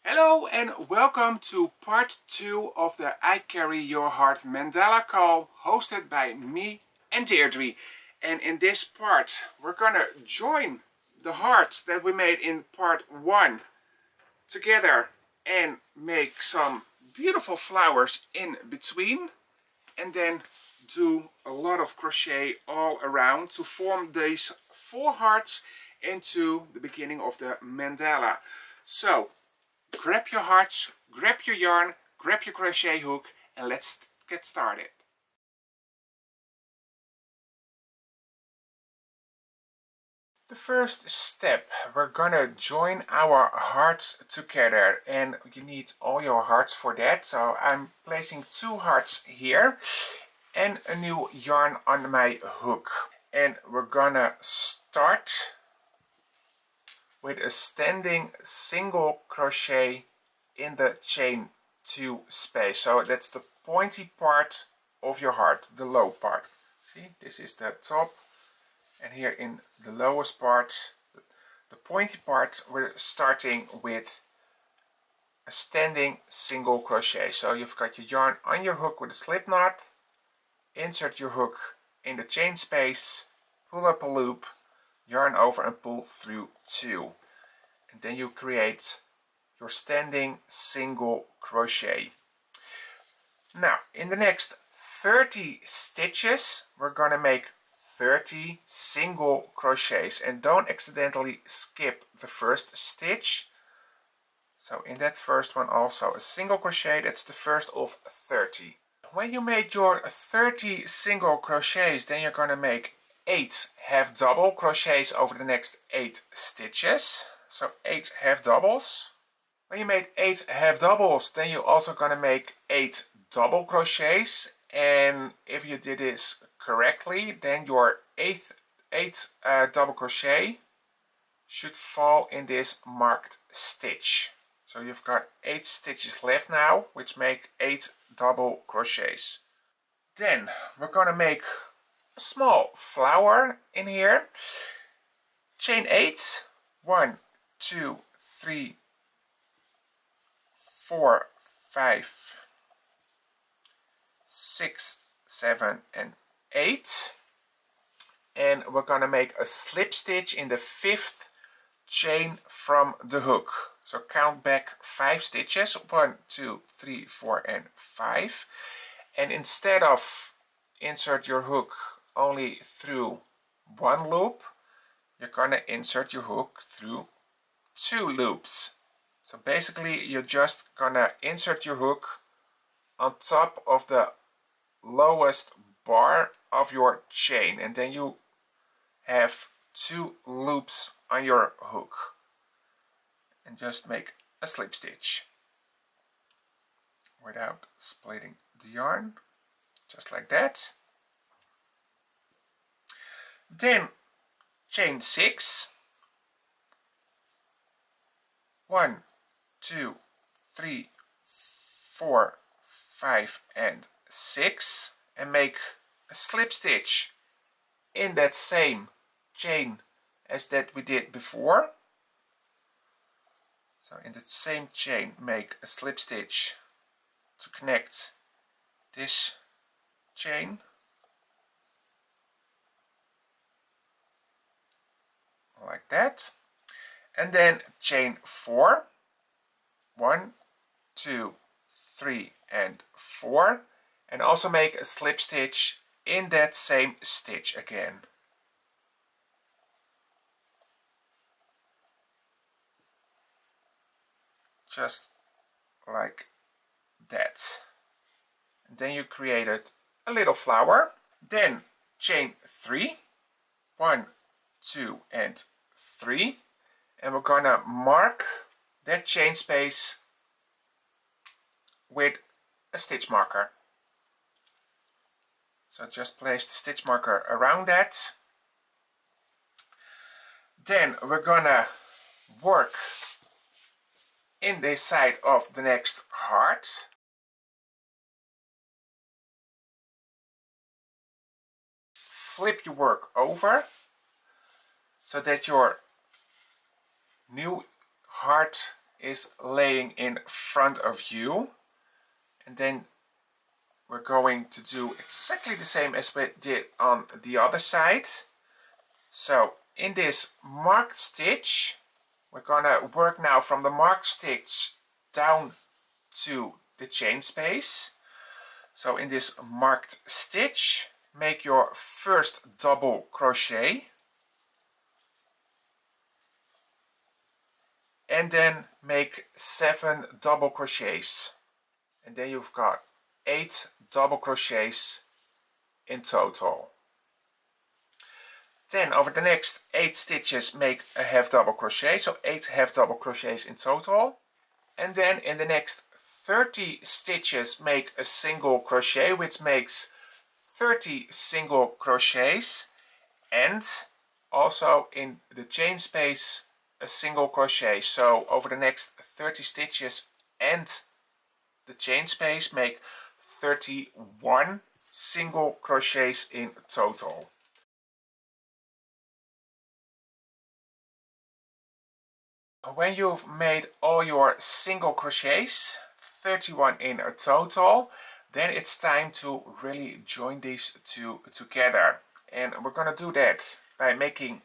Hello and welcome to part 2 of the I Carry Your Heart Mandala call, hosted by me and Deirdre. And in this part we're gonna join the hearts that we made in part 1 together and make some beautiful flowers in between, and then do a lot of crochet all around to form these 4 hearts into the beginning of the mandala. So grab your hearts, grab your yarn, grab your crochet hook, and let's get started. The first step, we're gonna join our hearts together, and you need all your hearts for that. So I'm placing 2 hearts here and a new yarn on my hook. And we're gonna start with a standing single crochet in the chain 2 space. So that's the pointy part of your heart, the low part. See, this is the top, and here in the lowest part, the pointy part, we're starting with a standing single crochet. So you've got your yarn on your hook with a slip knot, insert your hook in the chain space, pull up a loop, yarn over and pull through 2, and then you create your standing single crochet. Now in the next 30 stitches we're gonna make 30 single crochets, and don't accidentally skip the first stitch. So in that first one also a single crochet, that's the first of 30. When you made your 30 single crochets, then you're gonna make 8 half double crochets over the next 8 stitches. So 8 half doubles. When you made 8 half doubles, then you're also gonna make 8 double crochets, and if you did this correctly, then your 8th double crochet should fall in this marked stitch. So you've got 8 stitches left now, which make 8 double crochets. Then we're gonna make a small flower in here. Chain 8, 1, 2, 3, 4, 5, 6, 7 and 8, and we're gonna make a slip stitch in the 5th chain from the hook. So count back 5 stitches, 1, 2, 3, 4 and 5, and instead of insert your hook only through 1 loop, you're gonna insert your hook through 2 loops. So basically you're just gonna insert your hook on top of the lowest bar of your chain, and then you have 2 loops on your hook, and just make a slip stitch without splitting the yarn, just like that. Then chain 6, 1, 2, 3, 4, 5 and 6, and make a slip stitch in that same chain as that we did before. So in that same chain make a slip stitch to connect this chain, like that, and then chain 4, 1, 2, 3 and 4, and also make a slip stitch in that same stitch again. Just like that. And then you created a little flower. Then chain 3, 1, 2 and 3, and we're gonna mark that chain space with a stitch marker. So just place the stitch marker around that. Then we're gonna work in this side of the next heart. Flip your work over so that your new heart is laying in front of you, and then we're going to do exactly the same as we did on the other side. So in this marked stitch, we're gonna work now from the marked stitch down to the chain space. So in this marked stitch, make your first double crochet, and then make 7 double crochets, and then you've got 8 double crochets in total. Then over the next 8 stitches make a half double crochet, so 8 half double crochets in total. And then in the next 30 stitches make a single crochet, which makes 30 single crochets, and also in the chain space a single crochet. So over the next 30 stitches and the chain space make 31 single crochets in total. When you've made all your single crochets, 31 in a total, then it's time to really join these two together. And we're gonna do that by making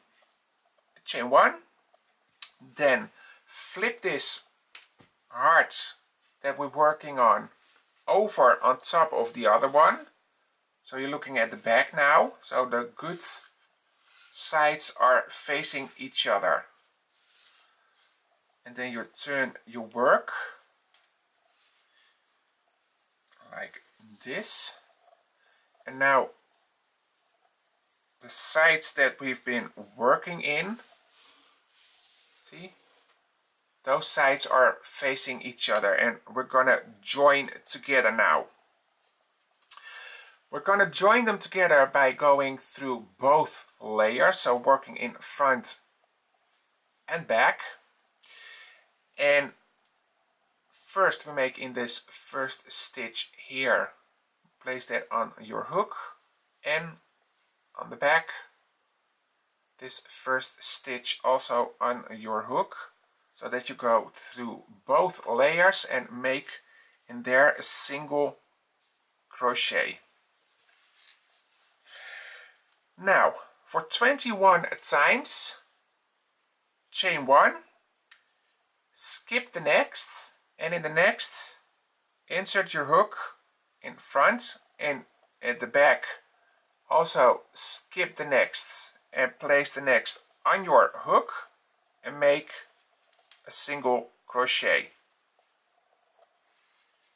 chain 1, then flip this heart that we're working on over on top of the other one. So you're looking at the back now, so the good sides are facing each other. And then you turn your work like this. And now the sides that we've been working in, see, those sides are facing each other, and we're gonna join together now. We're gonna join them together by going through both layers, so working in front and back. And first we make in this first stitch here, place that on your hook, and on the back this first stitch also on your hook, so that you go through both layers and make in there a single crochet. Now for 21 times, chain 1, skip the next, and in the next insert your hook in front, and at the back also skip the next and place the next on your hook and make a single crochet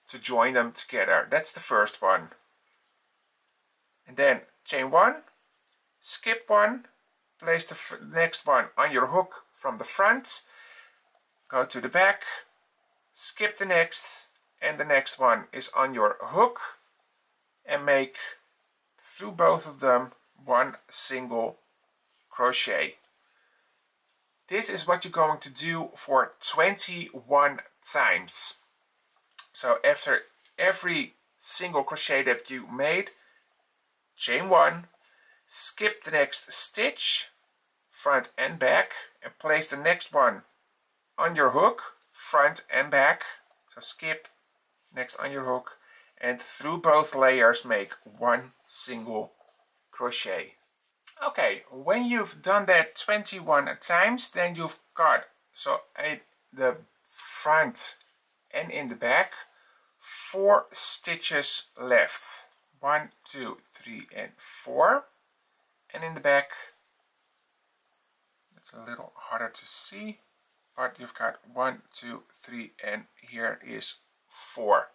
to join them together. That's the first one. And then chain 1, skip 1, place the next one on your hook from the front, go to the back, skip the next, and the next one is on your hook, and make through both of them one single crochet. This is what you're going to do for 21 times. So after every single crochet that you made, chain 1, skip the next stitch, front and back, and place the next one on your hook, front and back. So skip, next on your hook, and through both layers make one single crochet. Okay, when you've done that 21 times, then you've got, so at the front and in the back, 4 stitches left. 1, 2, 3, and 4. And in the back, it's a little harder to see, but you've got 1, 2, 3, and here is 4.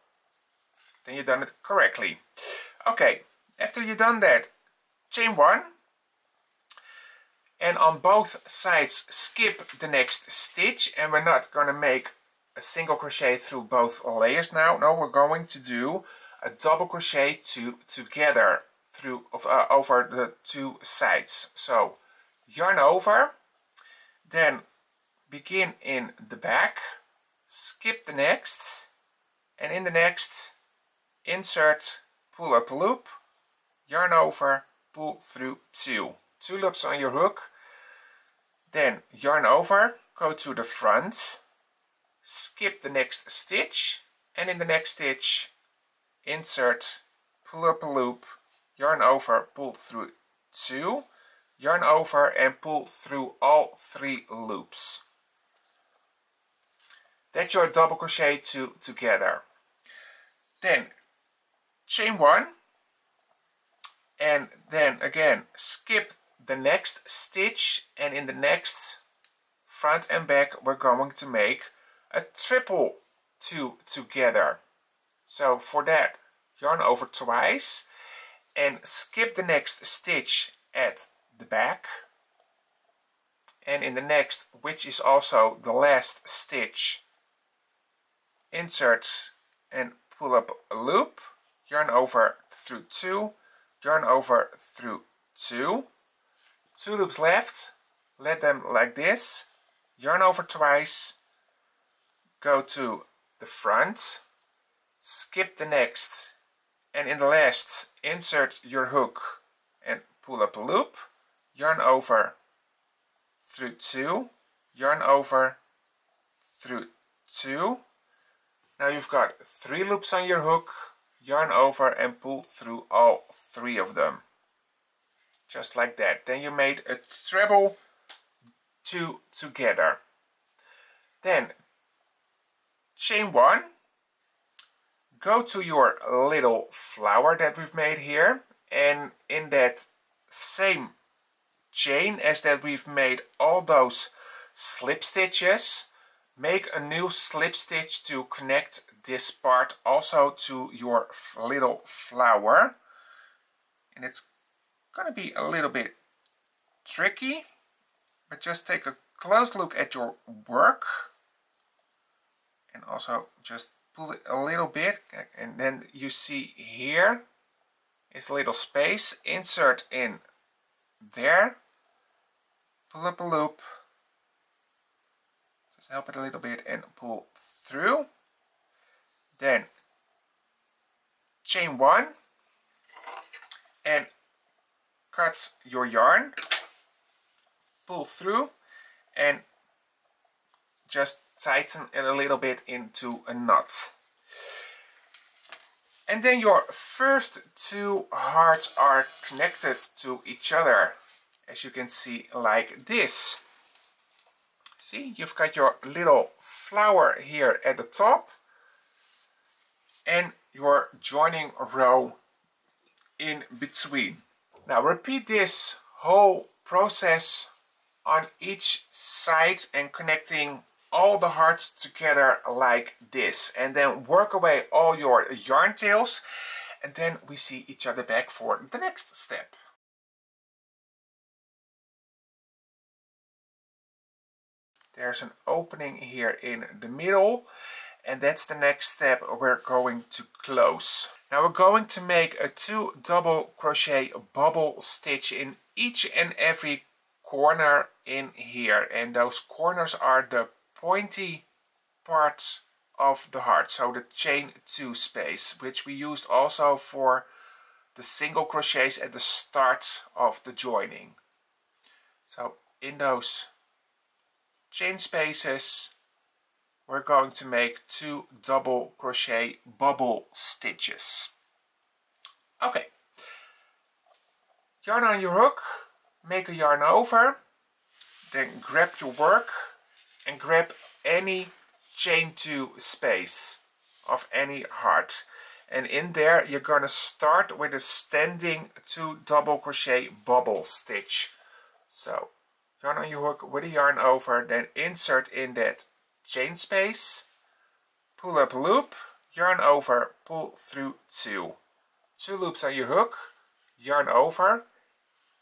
Then you've done it correctly. Okay, after you've done that, chain 1, and on both sides skip the next stitch, and we're not going to make a single crochet through both layers now. No, we're going to do a double crochet together through over the 2 sides. So yarn over, then begin in the back, skip the next, and in the next insert, pull up a loop, yarn over, pull through 2 loops on your hook, then yarn over, go to the front, skip the next stitch, and in the next stitch insert, pull up a loop, yarn over, pull through 2, yarn over and pull through all 3 loops. That's your double crochet 2 together. Then chain 1, and then again skip the next stitch, and in the next front and back we're going to make a triple 2 together. So for that, yarn over twice and skip the next stitch at the back, and in the next, which is also the last stitch, insert and pull up a loop, yarn over through 2, yarn over through 2, 2 loops left, let them like this, yarn over twice, go to the front, skip the next, and in the last insert your hook and pull up a loop, yarn over through 2, yarn over through 2. Now you've got 3 loops on your hook, yarn over and pull through all 3 of them. Just like that. Then you made a treble 2 together. Then chain 1, go to your little flower that we've made here, and in that same chain as that we've made all those slip stitches, make a new slip stitch to connect this part also to your little flower. And it's gonna be a little bit tricky, but just take a close look at your work and also just pull it a little bit, and then you see here is a little space, insert in there, pull up a loop, just help it a little bit and pull through, then chain 1 and cut your yarn, pull through and just tighten it a little bit into a knot. And then your first 2 hearts are connected to each other, as you can see, like this. See, you've got your little flower here at the top and your joining row in between. Now repeat this whole process on each side and connecting all the hearts together like this, and then work away all your yarn tails, and then we see each other back for the next step. There's an opening here in the middle, and that's the next step we're going to close. Now we're going to make a 2 double crochet bubble stitch in each and every corner in here, and those corners are the pointy parts of the heart, so the chain 2 space, which we used also for the single crochets at the start of the joining. So in those chain spaces we're going to make 2 double crochet bubble stitches. Okay, yarn on your hook, make a yarn over, then grab your work and grab any chain 2 space of any heart, and in there you're gonna start with a standing 2 double crochet bubble stitch. So yarn on your hook with a yarn over, then insert in that chain space, pull up a loop, yarn over, pull through 2 loops on your hook, yarn over,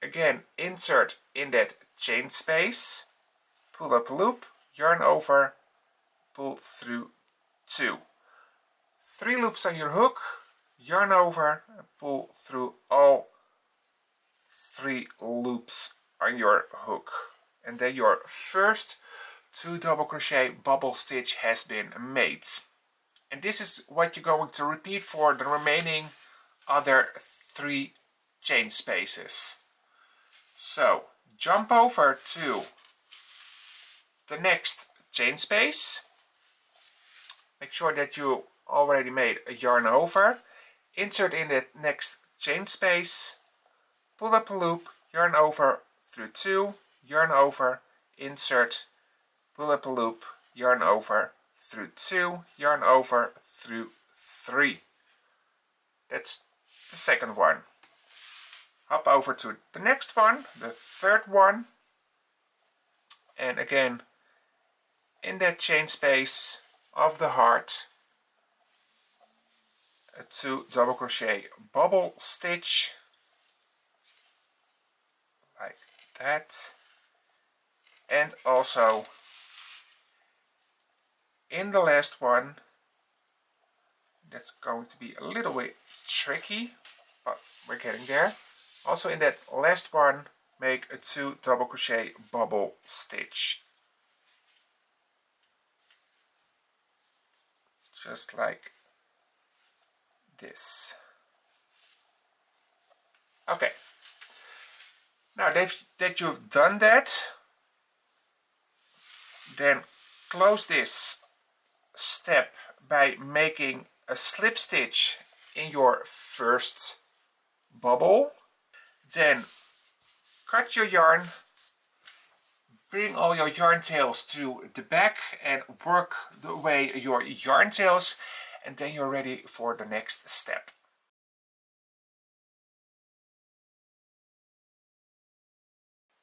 again insert in that chain space, pull up a loop, yarn over, pull through 2. 3 loops on your hook, yarn over, pull through all 3 loops on your hook, and then your first 2 double crochet bubble stitch has been made. And this is what you're going to repeat for the remaining other 3 chain spaces. So jump over to the next chain space, make sure that you already made a yarn over, insert in the next chain space, pull up a loop, yarn over through 2, yarn over, insert, pull up a loop, yarn over through 2, yarn over through 3. That's the second one. Hop over to the next one, the third one, and again in that chain space of the heart, a 2 double crochet bubble stitch like that, and also in the last one, that's going to be a little bit tricky, but we're getting there. Also in that last one, make a 2 double crochet bubble stitch. Just like this. Okay. Now that you've done that, then close this step by making a slip stitch in your first bubble. Then cut your yarn, bring all your yarn tails to the back and work away your yarn tails, and then you're ready for the next step.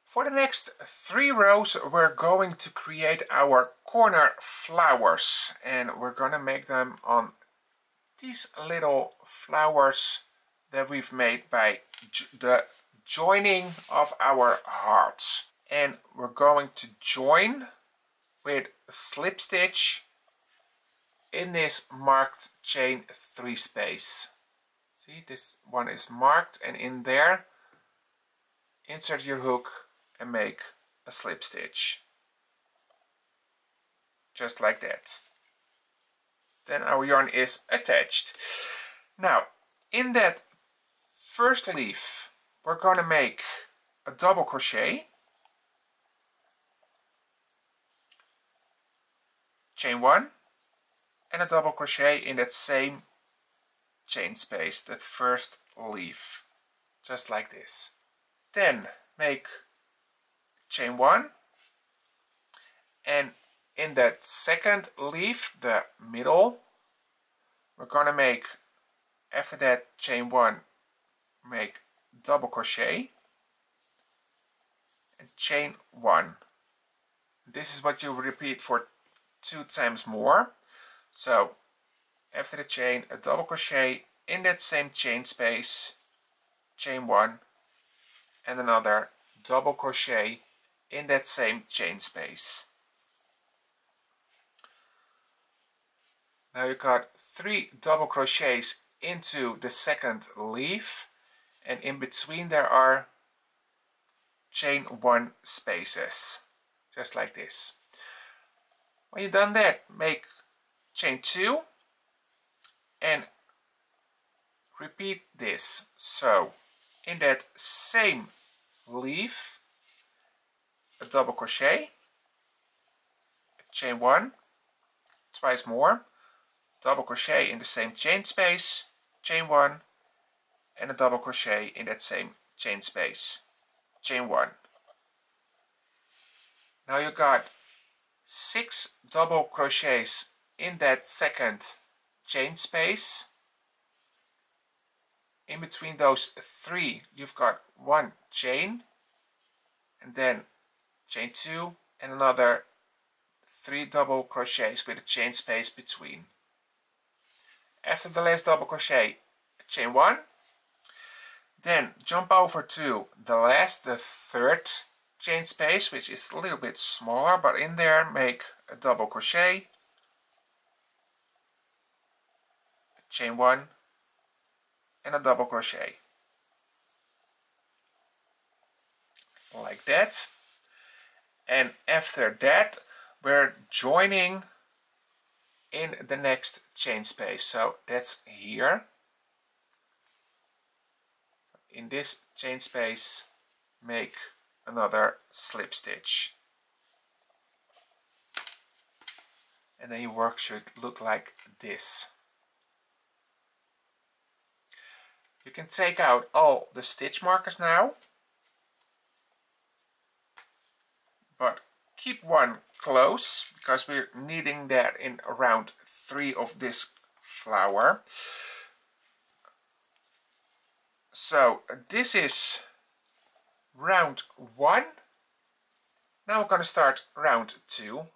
For the next 3 rows we're going to create our corner flowers, and we're gonna make them on these little flowers that we've made by the joining of our hearts. And we're going to join with a slip stitch in this marked chain 3 space. See, this one is marked, and in there insert your hook and make a slip stitch. Just like that. Then our yarn is attached. Now, in that first leaf, we're going to make a double crochet, chain 1, and a double crochet in that same chain space, that first leaf, just like this. Then make chain 1, and in that second leaf, the middle, we're gonna make, after that chain 1, make double crochet and chain 1. This is what you repeat for 2 times more. So after the chain, a double crochet in that same chain space, chain 1, and another double crochet in that same chain space. Now you got 3 double crochets into the second leaf, and in between there are chain 1 spaces, just like this. When you've done that, make chain 2 and repeat this. So in that same leaf, a double crochet, chain 1, twice more, double crochet in the same chain space, chain 1, and a double crochet in that same chain space, chain 1. Now you got 6 double crochets in that second chain space. In between those 3 you've got 1 chain, and then chain 2 and another 3 double crochets with a chain space between. After the last double crochet, chain 1, then jump over to the third chain space, which is a little bit smaller, but in there make a double crochet, chain 1, and a double crochet, like that. And after that we're joining in the next chain space, so that's here. In this chain space make another slip stitch. and then your work should look like this. You can take out all the stitch markers now, but keep one close because we're needing that in round 3 of this flower. So this is round 1. Now we're going to start round 2.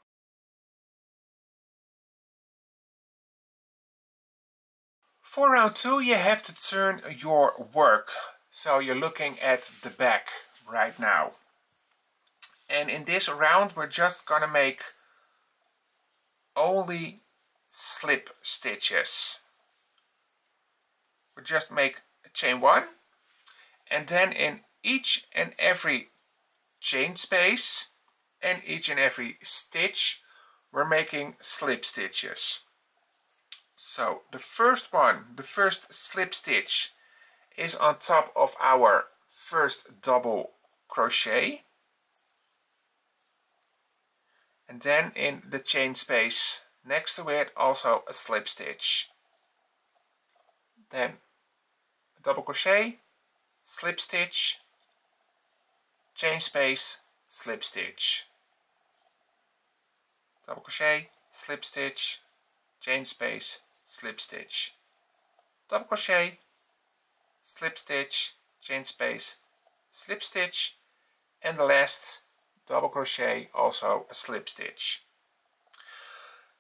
For round 2 you have to turn your work, so you're looking at the back right now. And in this round we're just gonna make only slip stitches. We just make a chain 1, and then in each and every chain space and each and every stitch we're making slip stitches. So the first one, the first slip stitch, is on top of our first double crochet. And then in the chain space next to it also a slip stitch. Then a double crochet, slip stitch, chain space, slip stitch. Double crochet, slip stitch, chain space, slip stitch. Double crochet, slip stitch, chain space, slip stitch, and the last double crochet, also a slip stitch.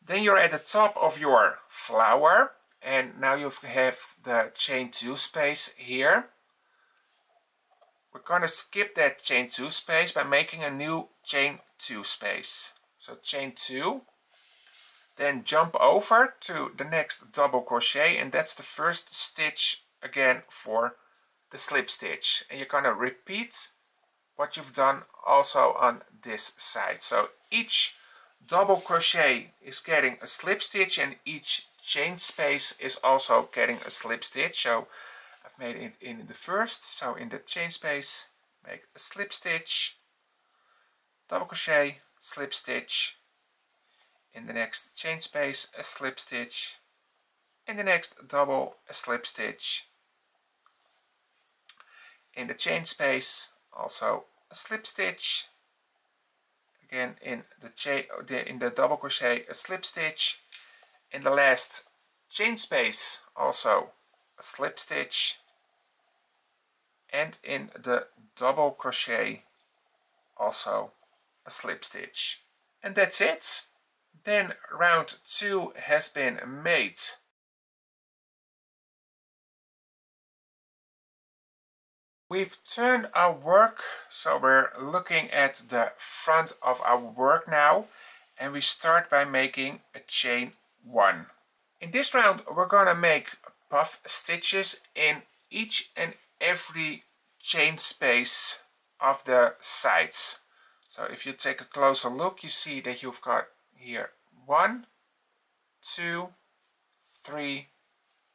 Then you're at the top of your flower, and now you have the chain 2 space here. We're going to skip that chain 2 space by making a new chain 2 space. So chain 2, then jump over to the next double crochet, and that's the first stitch again for the slip stitch. And you're going to repeat what you've done also on this side. So each double crochet is getting a slip stitch, and each chain space is also getting a slip stitch. So I've made it in the first, so in the chain space make a slip stitch, double crochet, slip stitch, in the next chain space a slip stitch, in the next double a slip stitch, in the chain space also a slip stitch, again in the double crochet a slip stitch, in the last chain space also a slip stitch, and in the double crochet also a slip stitch. And that's it. Then round 2 has been made. We've turned our work, so we're looking at the front of our work now, and we start by making a chain 1. In this round we're gonna make puff stitches in each and every chain space of the sides. So if you take a closer look, you see that you've got here 1, 2, 3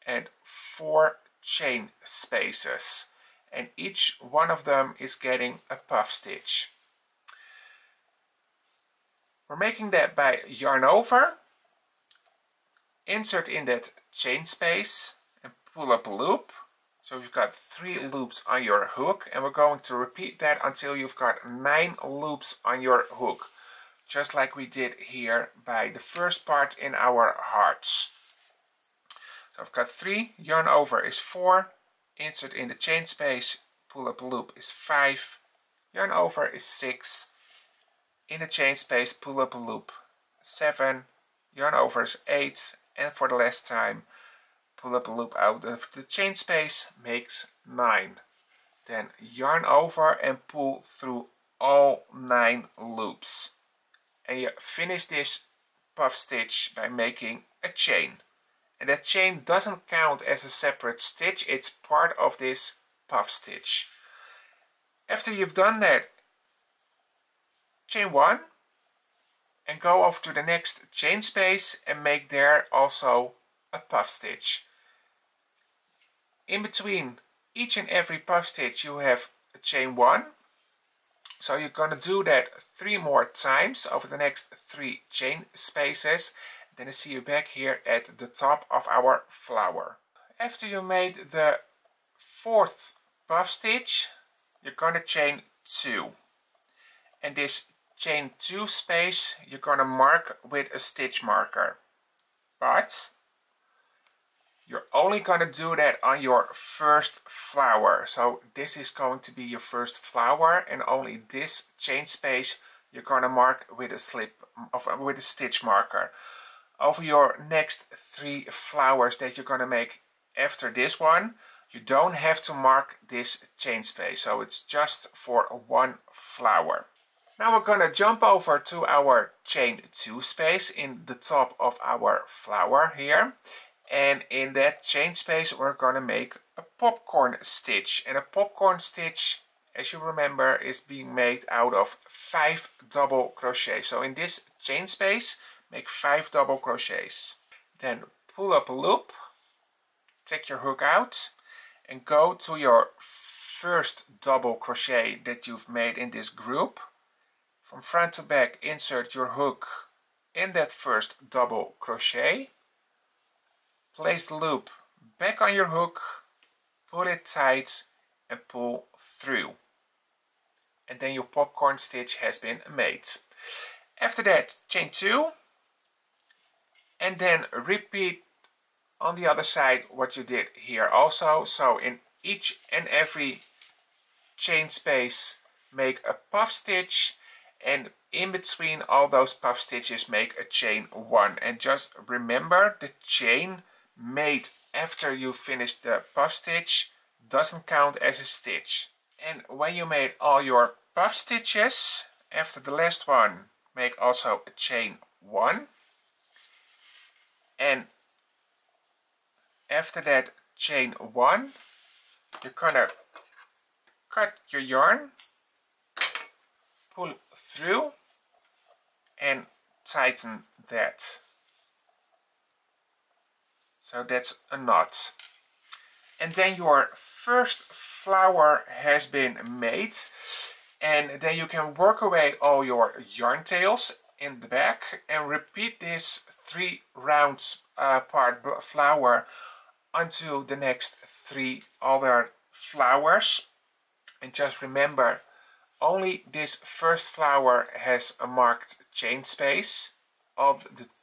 and 4 chain spaces, and each one of them is getting a puff stitch. We're making that by yarn over, insert in that chain space and pull up a loop. So you've got 3 loops on your hook, and we're going to repeat that until you've got 9 loops on your hook, just like we did here by the first part in our hearts. So I've got 3, yarn over is 4, insert in the chain space, pull up a loop is 5, yarn over is 6, in the chain space pull up a loop 7, yarn over is 8, and for the last time pull up a loop out of the chain space makes 9. Then yarn over and pull through all 9 loops. And you finish this puff stitch by making a chain. And that chain doesn't count as a separate stitch, it's part of this puff stitch. After you've done that, chain 1 and go over to the next chain space and make there also a puff stitch. In between each and every puff stitch you have a chain 1. So you're going to do that 3 more times over the next 3 chain spaces. Then I see you back here at the top of our flower. After you made the 4th puff stitch, you're going to chain 2. And this chain 2 space you're going to mark with a stitch marker. But you're only going to do that on your first flower. So this is going to be your first flower, and only this chain space you're going to mark with a stitch marker. Over your next 3 flowers that you're going to make after this one, you don't have to mark this chain space. So it's just for 1 flower. Now we're going to jump over to our chain 2 space in the top of our flower here. And in that chain space we're going to make a popcorn stitch. And a popcorn stitch, as you remember, is being made out of 5 double crochets. So in this chain space, make 5 double crochets. Then pull up a loop, take your hook out, and go to your first double crochet that you've made in this group. From front to back, insert your hook in that first double crochet. Place the loop back on your hook, pull it tight and pull through. And then your popcorn stitch has been made. After that, chain 2. And then repeat on the other side what you did here also. So in each and every chain space, make a puff stitch. And in between all those puff stitches, make a chain 1. And just remember, the chain made after you finish the puff stitch doesn't count as a stitch. And when you made all your puff stitches, after the last one, make also a chain 1. And after that chain 1, you're gonna cut your yarn, pull through and tighten that. So that's a knot. And then your first flower has been made, and then you can work away all your yarn tails in the back and repeat this 3 rounds part flower until the next 3 other flowers. And just remember, only this first flower has a marked chain space. All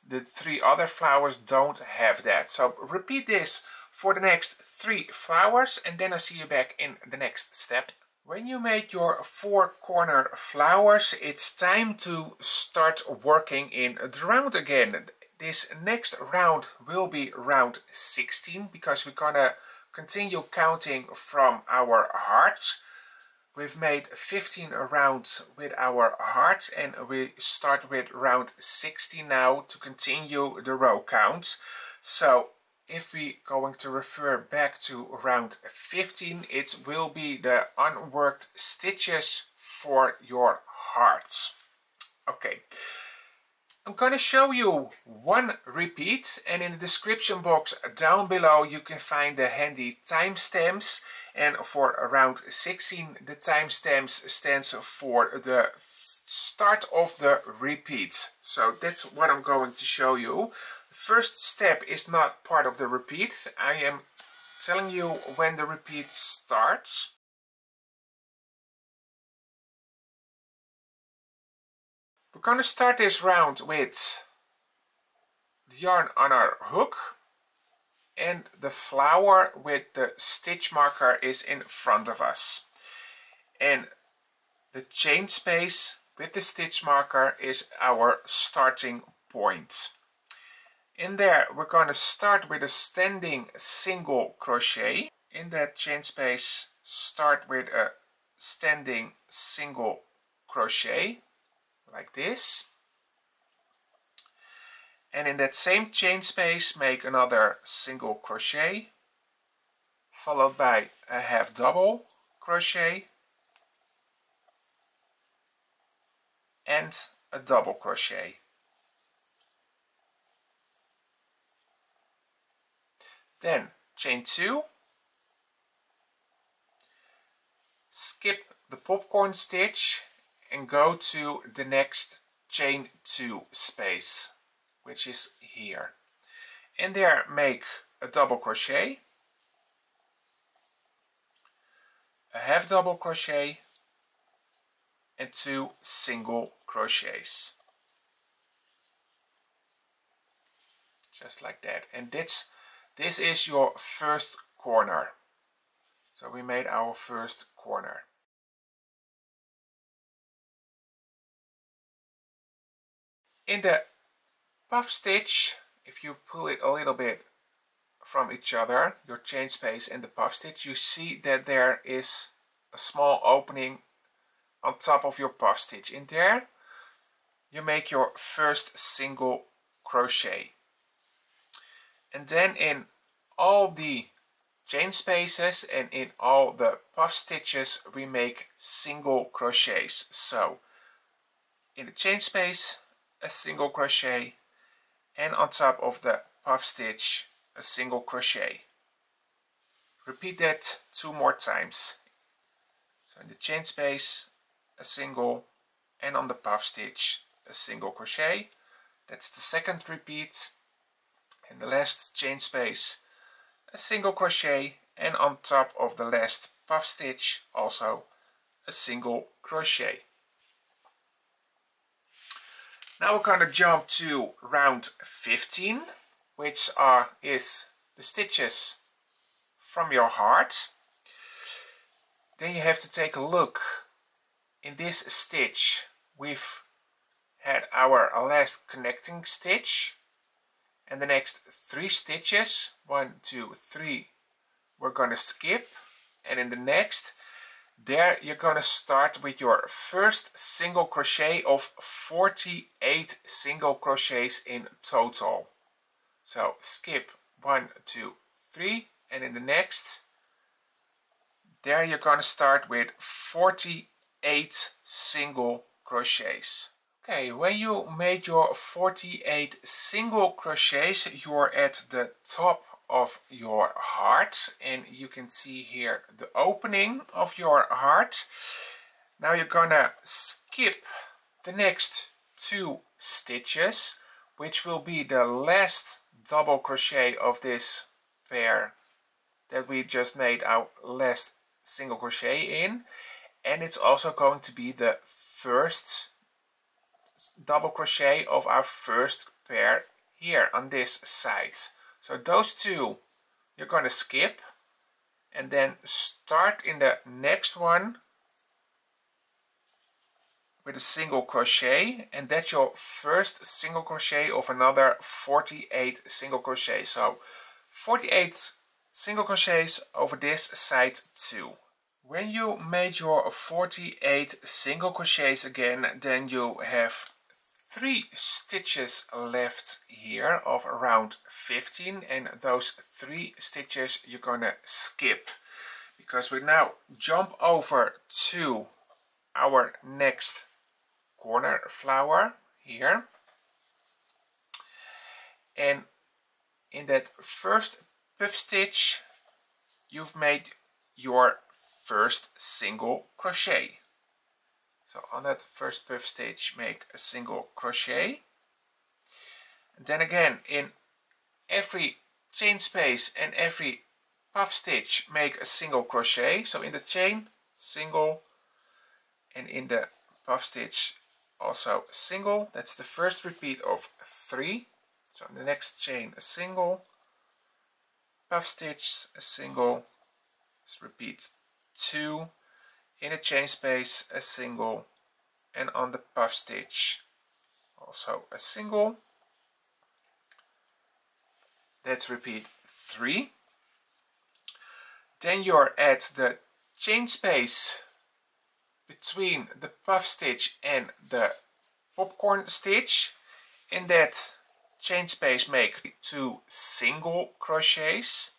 the 3 other flowers don't have that. So repeat this for the next 3 flowers, and then I'll see you back in the next step. When you make your 4 corner flowers, it's time to start working in the round again. This next round will be round 16, because we're gonna continue counting from our hearts. We've made 15 rounds with our heart, and we start with round 16 now to continue the row count. So if we're going to refer back to round 15, it will be the unworked stitches for your hearts. Okay, I'm gonna show you 1 repeat, and in the description box down below you can find the handy timestamps. And for round 16, the timestamps stands for the start of the repeat. So that's what I'm going to show you. The first step is not part of the repeat. I am telling you when the repeat starts. We're going to start this round with the yarn on our hook, and the flower with the stitch marker is in front of us. And the chain space with the stitch marker is our starting point. In there we're going to start with a standing single crochet. In that chain space, start with a standing single crochet like this. And in that same chain space, make another single crochet, followed by a half double crochet and a double crochet. Then chain 2, skip the popcorn stitch and go to the next chain 2 space, which is here. And there make a double crochet, a half double crochet, and 2 single crochets. Just like that. And this is your first corner. So we made our first corner. In the puff stitch, if you pull it a little bit from each other, your chain space and the puff stitch, you see that there is a small opening on top of your puff stitch. In there you make your first single crochet, and then in all the chain spaces and in all the puff stitches we make single crochets. So in the chain space a single crochet, and on top of the puff stitch a single crochet. Repeat that 2 more times. So in the chain space a single, and on the puff stitch a single crochet. That's the second repeat. In the last chain space a single crochet, and on top of the last puff stitch also a single crochet. Now we're going to jump to round 15, which is the stitches from your heart. Then you have to take a look. In this stitch we've had our last connecting stitch, and the next 3 stitches, 1, 2, 3, we're going to skip, and in the next there you're going to start with your first single crochet of 48 single crochets in total. So skip 1, 2, 3, and in the next there you're going to start with 48 single crochets. Okay, when you made your 48 single crochets, you're at the top of your heart, and you can see here the opening of your heart. Now you're gonna skip the next 2 stitches, which will be the last double crochet of this pair that we just made our last single crochet in, and it's also going to be the first double crochet of our first pair here on this side. So those 2 you're going to skip, and then start in the next one with a single crochet, and that's your first single crochet of another 48 single crochets. So 48 single crochets over this side too. When you made your 48 single crochets again, then you have 3 stitches left here of around 15, and those 3 stitches you're gonna skip, because we now jump over to our next corner flower here, and in that first puff stitch you've made your first single crochet. So on that first puff stitch make a single crochet, and then again in every chain space and every puff stitch make a single crochet. So in the chain single, and in the puff stitch also a single. That's the first repeat of 3. So in the next chain a single, puff stitch a single, just repeat 2, in a chain space a single, and on the puff stitch also a single. That's repeat 3. Then you're at the chain space between the puff stitch and the popcorn stitch. In that chain space make 2 single crochets.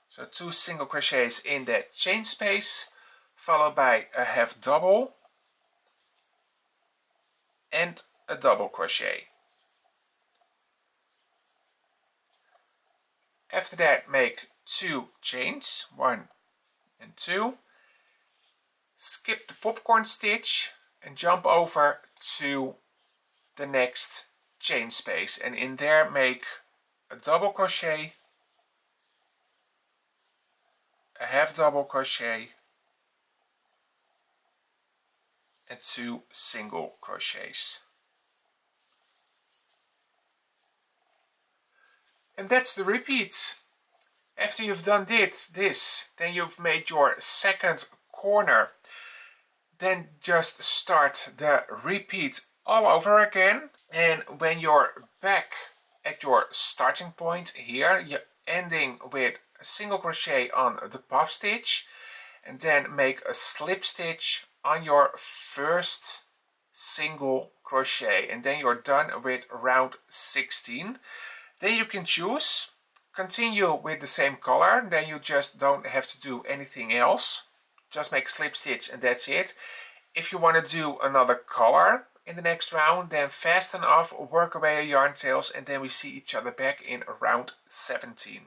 So 2 single crochets in that chain space, followed by a half double and a double crochet. After that make 2 chains, 1 and 2, skip the popcorn stitch and jump over to the next chain space, and in there make a double crochet, a half double crochet, and 2 single crochets. And that's the repeat. After you've done this, then you've made your second corner. Then just start the repeat all over again. And when you're back at your starting point here, you're ending with a single crochet on the puff stitch, and then make a slip stitch on your first single crochet, and then you're done with round 16. Then you can choose continue with the same color, then you just don't have to do anything else, just make a slip stitch and that's it. If you want to do another color in the next round, then fasten off, work away your yarn tails, and then we see each other back in round 17.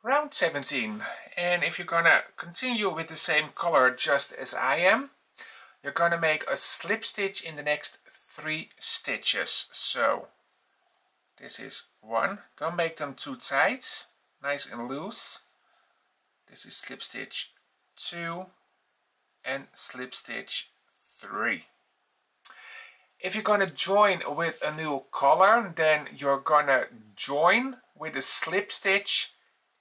Round 17, and if you're gonna continue with the same color just as I am, you're gonna make a slip stitch in the next 3 stitches. So this is 1, don't make them too tight, nice and loose. This is slip stitch 2 and slip stitch 3. If you're gonna join with a new color, then you're gonna join with a slip stitch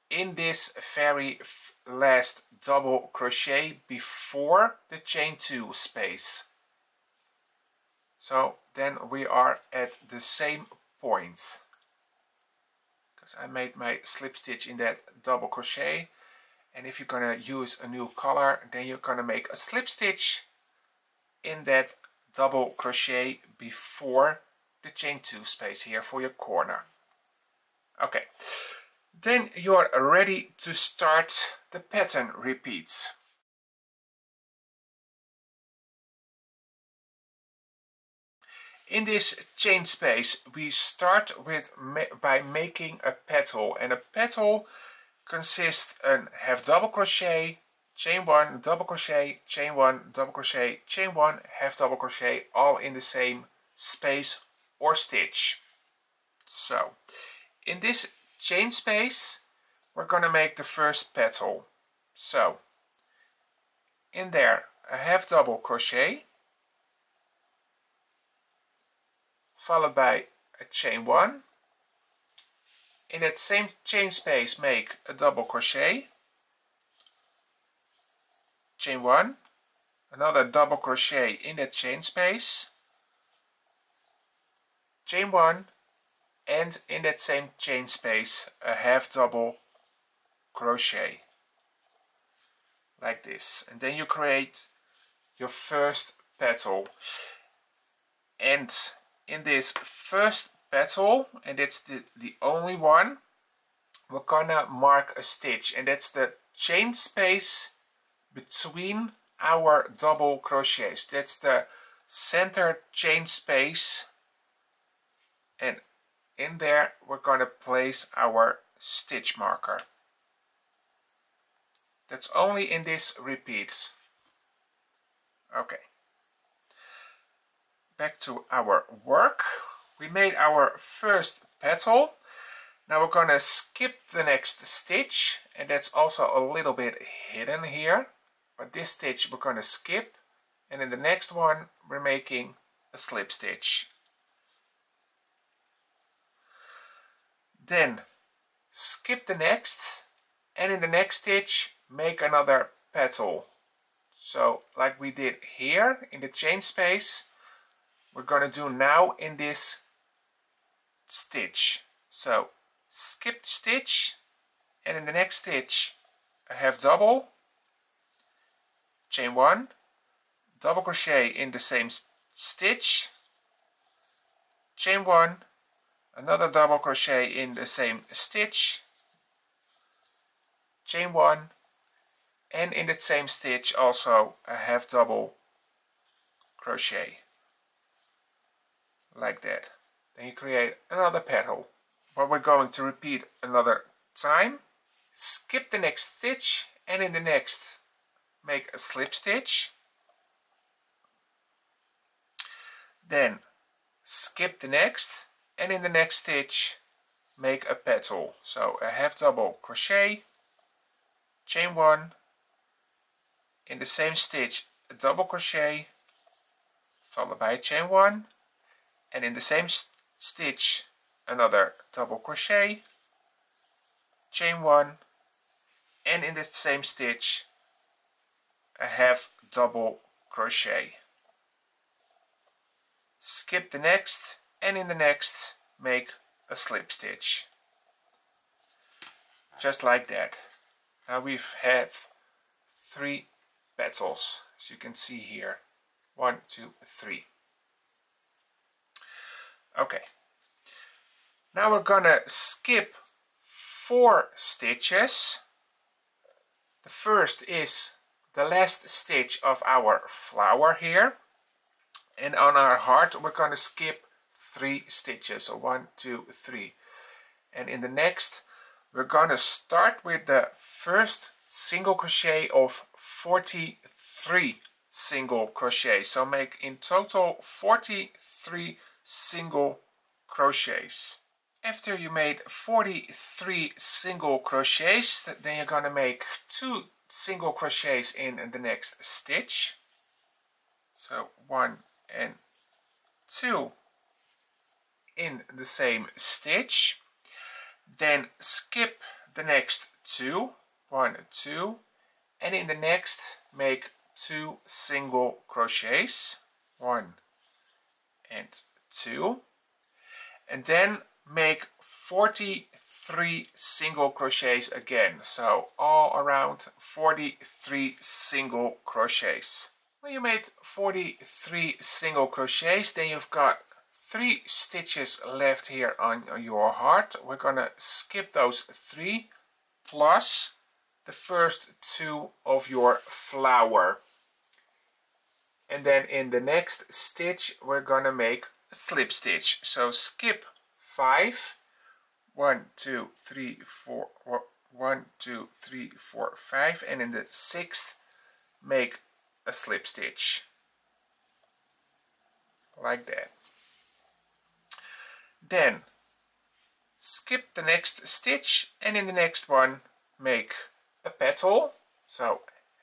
in this very last double crochet before the chain 2 space. So then we are at the same point, because I made my slip stitch in that double crochet. And if you're gonna use a new color, then you're gonna make a slip stitch in that double crochet before the chain 2 space here for your corner. Okay. Then you're ready to start the pattern repeats. In this chain space we start with by making a petal, and a petal consists an half double crochet, chain 1, double crochet, chain 1, double crochet, chain 1, half double crochet, all in the same space or stitch. So in this chain space we're gonna make the first petal. So in there a half double crochet followed by a chain 1. In that same chain space make a double crochet, chain 1, another double crochet in that chain space, chain 1, and in that same chain space a half double crochet like this, and then you create your first petal. And in this first petal, and it's the only one, we're gonna mark a stitch, and that's the chain space between our double crochets. That's the center chain space, and in there we're gonna place our stitch marker. That's only in this repeat. Okay. Back to our work. We made our first petal. Now we're gonna skip the next stitch, and that's also a little bit hidden here. But this stitch we're gonna skip, and in the next one we're making a slip stitch. Then skip the next, and in the next stitch make another petal. So like we did here in the chain space, we're gonna do now in this stitch. So skip the stitch, and in the next stitch a half double, chain 1, double crochet in the same stitch, chain 1, another double crochet in the same stitch, chain 1, and in that same stitch also a half double crochet like that. Then you create another petal. But we're going to repeat another time. Skip the next stitch, and in the next make a slip stitch. Then skip the next, and in the next stitch make a petal. So a half double crochet, chain 1, in the same stitch a double crochet, followed by a chain 1, and in the same stitch another double crochet, chain 1, and in the same stitch a half double crochet. Skip the next, and in the next make a slip stitch. Just like that. Now we have 3 petals, as you can see here. 1, 2, 3. Okay. Now we're gonna skip 4 stitches. The first is the last stitch of our flower here. And on our heart we're gonna skip 3 stitches. So 1, 2, 3. And in the next we're gonna start with the first single crochet of 43 single crochets. So make in total 43 single crochets. After you made 43 single crochets, then you're gonna make 2 single crochets in the next stitch. So 1 and 2 in the same stitch. Then skip the next 2, 1 and 2, and in the next make 2 single crochets, 1 and 2, and then make 43 single crochets again. So all around 43 single crochets. When you made 43 single crochets, then you've got 3 stitches left here on your heart. We're gonna skip those 3 plus the first 2 of your flower. And then in the next stitch we're gonna make a slip stitch. So skip 5, 1, 2, 3, 4, 1, 2, 3, 4, 5, and in the 6th make a slip stitch. Like that. Then skip the next stitch, and in the next one make a petal. So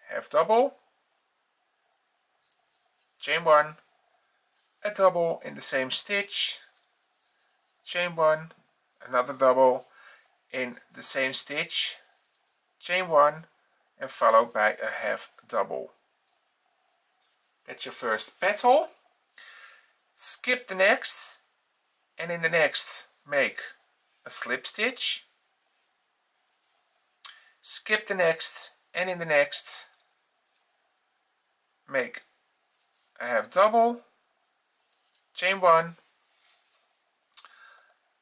half double, chain 1, a double in the same stitch, chain 1, another double in the same stitch, chain 1, and followed by a half double. That's your first petal. Skip the next, and in the next make a slip stitch. Skip the next, and in the next make a half double, chain 1,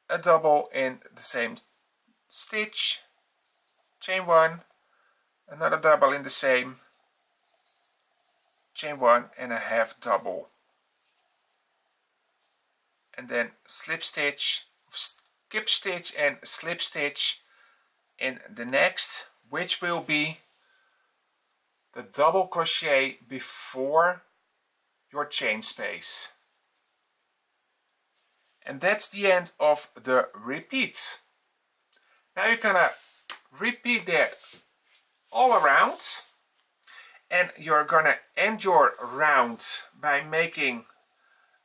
a double in the same stitch, chain 1, another double in the same, chain 1, and a half double. And then slip stitch, skip stitch and slip stitch in the next, which will be the double crochet before your chain space. And that's the end of the repeat. Now you're gonna repeat that all around, and you're gonna end your round by making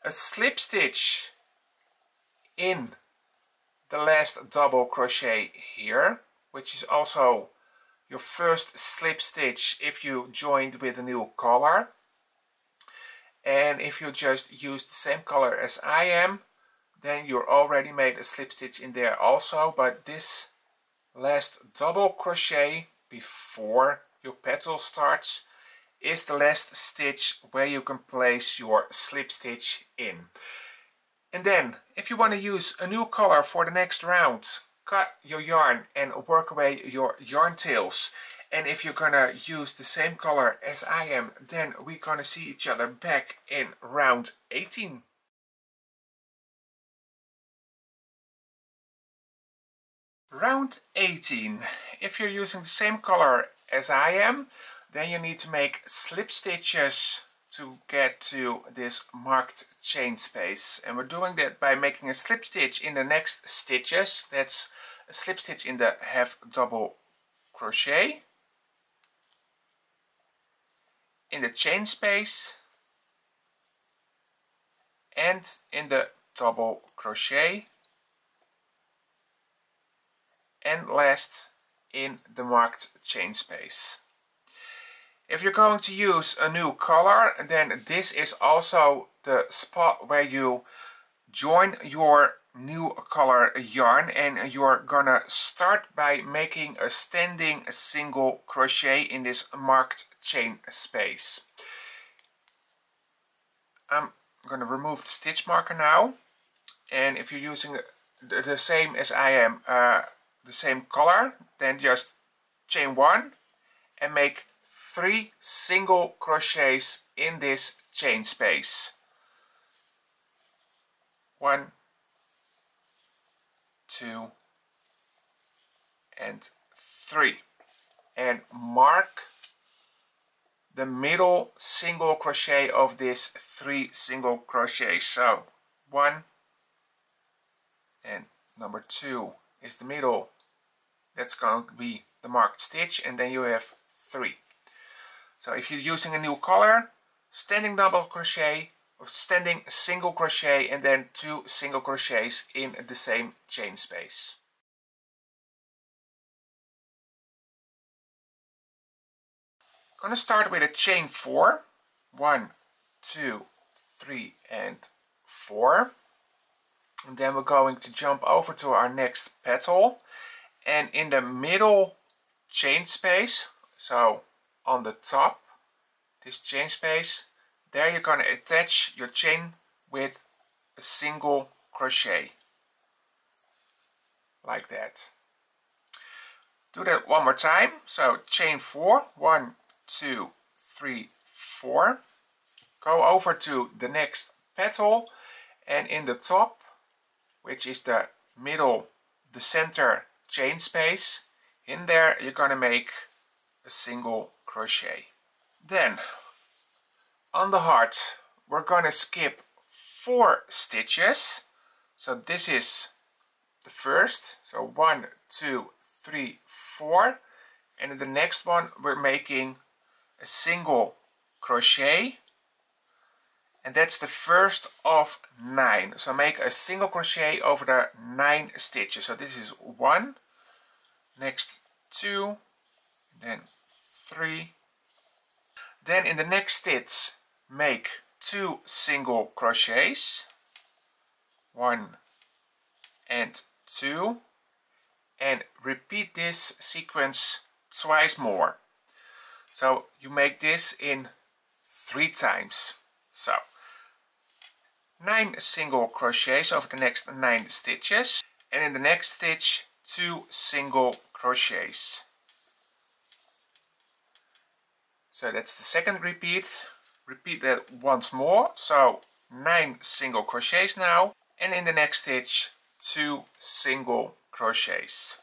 a slip stitch in the last double crochet here, which is also your first slip stitch if you joined with a new color. And if you just use the same color as I am, then you already made a slip stitch in there also. But this last double crochet before your petal starts is the last stitch where you can place your slip stitch in. And then if you want to use a new color for the next round, cut your yarn and work away your yarn tails. And if you're gonna use the same color as I am, then we're gonna see each other back in round 18. Round 18. If you're using the same color as I am, then you need to make slip stitches to get to this marked chain space. And we're doing that by making a slip stitch in the next stitches. That's a slip stitch in the half double crochet, in the chain space, and in the double crochet, and last in the marked chain space. If you're going to use a new color, then this is also the spot where you join your new color yarn, and you're gonna start by making a standing single crochet in this marked chain space. I'm gonna remove the stitch marker now, and if you're using the same as I am, the same color, then just chain 1 and make 3 single crochets in this chain space. 1, 2, and 3, and mark the middle single crochet of this 3 single crochets. So 1 and number 2 is the middle. That's going to be the marked stitch, and then you have 3. So if you're using a new color, standing double crochet, or standing single crochet, and then 2 single crochets in the same chain space. I'm going to start with a chain 4. 1, 2, 3, and 4. And then we're going to jump over to our next petal, and in the middle chain space, so on the top, this chain space, there you're going to attach your chain with a single crochet, like that. Do that one more time. So chain 4, 1, 2, 3, 4. Go over to the next petal, and in the top, which is the middle, the center chain space, in there you're going to make a single crochet. Then on the heart we're going to skip 4 stitches. So this is the first, so 1, 2, 3, 4, and in the next one we're making a single crochet, and that's the first of 9. So make a single crochet over the 9 stitches. So this is 1, next 2, then 3. Then in the next stitch make 2 single crochets, 1 and 2, and repeat this sequence twice more. So you make this in 3 times. So 9 single crochets over the next 9 stitches, and in the next stitch 2 single crochets. So that's the second repeat. Repeat that once more. So 9 single crochets now, and in the next stitch 2 single crochets.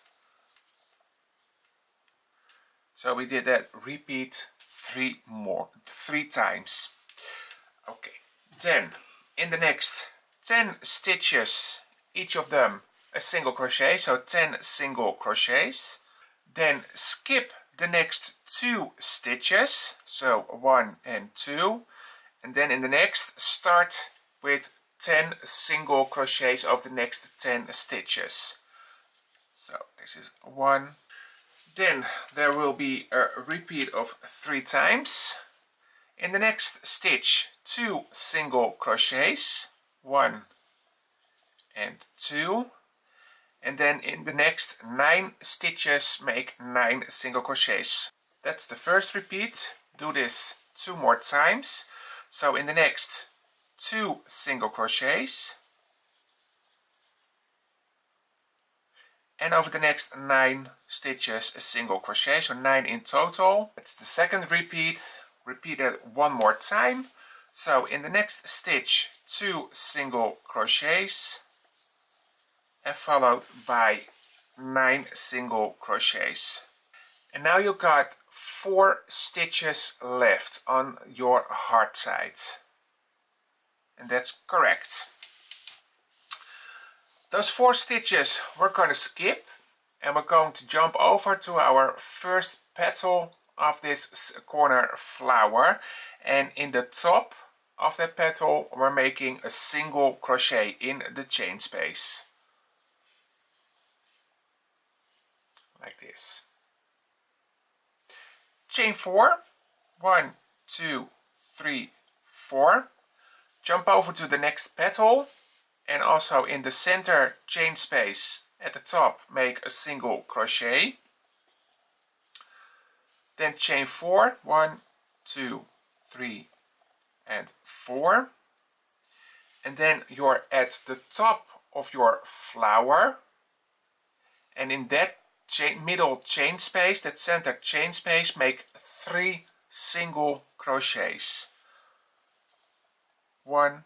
So we did that repeat 3 times. Okay, then in the next 10 stitches, each of them a single crochet, so 10 single crochets. Then skip the next 2 stitches, so 1 and 2, and then in the next start with 10 single crochets of the next 10 stitches. So this is 1. Then there will be a repeat of 3 times. In the next stitch 2 single crochets, 1 and 2, and then in the next 9 stitches make 9 single crochets. That's the first repeat. Do this 2 more times. So in the next 2 single crochets, and over the next 9 stitches a single crochet, so 9 in total. That's the second repeat. Repeat it one more time. So in the next stitch 2 single crochets, and followed by 9 single crochets. And now you got 4 stitches left on your heart side. And that's correct. Those 4 stitches we're going to skip, and we're going to jump over to our first petal of this corner flower, and in the top of that petal we're making a single crochet in the chain space. Like this. Chain 4, 1, 2, 3, 4. Jump over to the next petal, and also in the center chain space at the top make a single crochet. Then chain 4, 1, 2, 3 and 4. And then you're at the top of your flower, and in that middle chain space, that center chain space, make 3 single crochets. 1,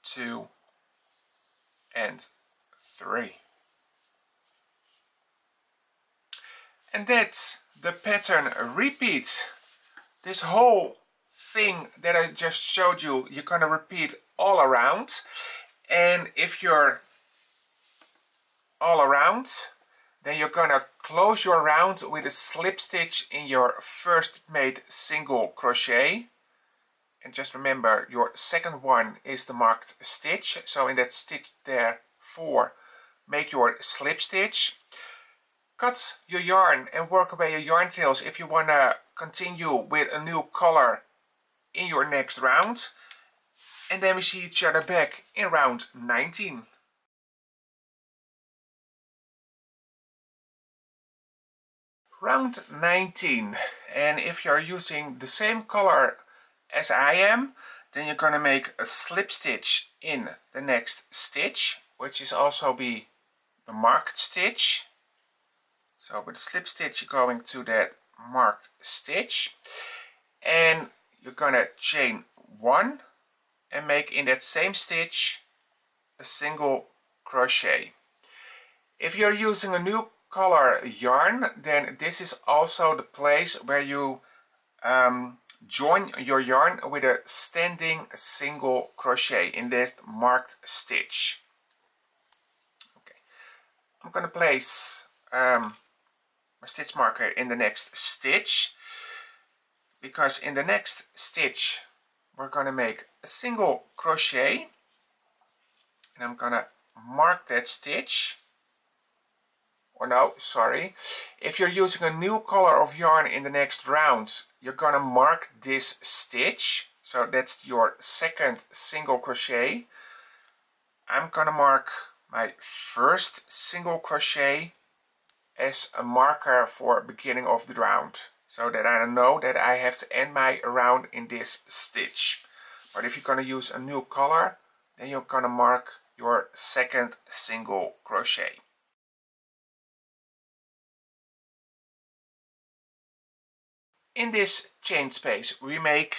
2 and 3. And that's the pattern repeat. This whole thing that I just showed you, you're going to repeat all around. And if you're all around, then you're going to close your round with a slip stitch in your first made single crochet. And just remember, your second one is the marked stitch, so in that stitch there 4, make your slip stitch. Cut your yarn and work away your yarn tails if you want to continue with a new color in your next round. And then we see each other back in round 19. Round 19, and if you're using the same color as I am, then you're going to make a slip stitch in the next stitch, which is also be the marked stitch. So with the slip stitch you're going to that marked stitch, and you're going to chain 1 and make in that same stitch a single crochet. If you're using a new color yarn, then this is also the place where you join your yarn with a standing single crochet in this marked stitch. Okay, I'm going to place my stitch marker in the next stitch, because in the next stitch we're going to make a single crochet, and I'm going to mark that stitch. Or no, sorry, if you're using a new color of yarn in the next round, you're gonna mark this stitch, so that's your second single crochet. I'm gonna mark my first single crochet as a marker for beginning of the round, so that I know that I have to end my round in this stitch. But if you're gonna use a new color, then you're gonna mark your second single crochet. In this chain space we make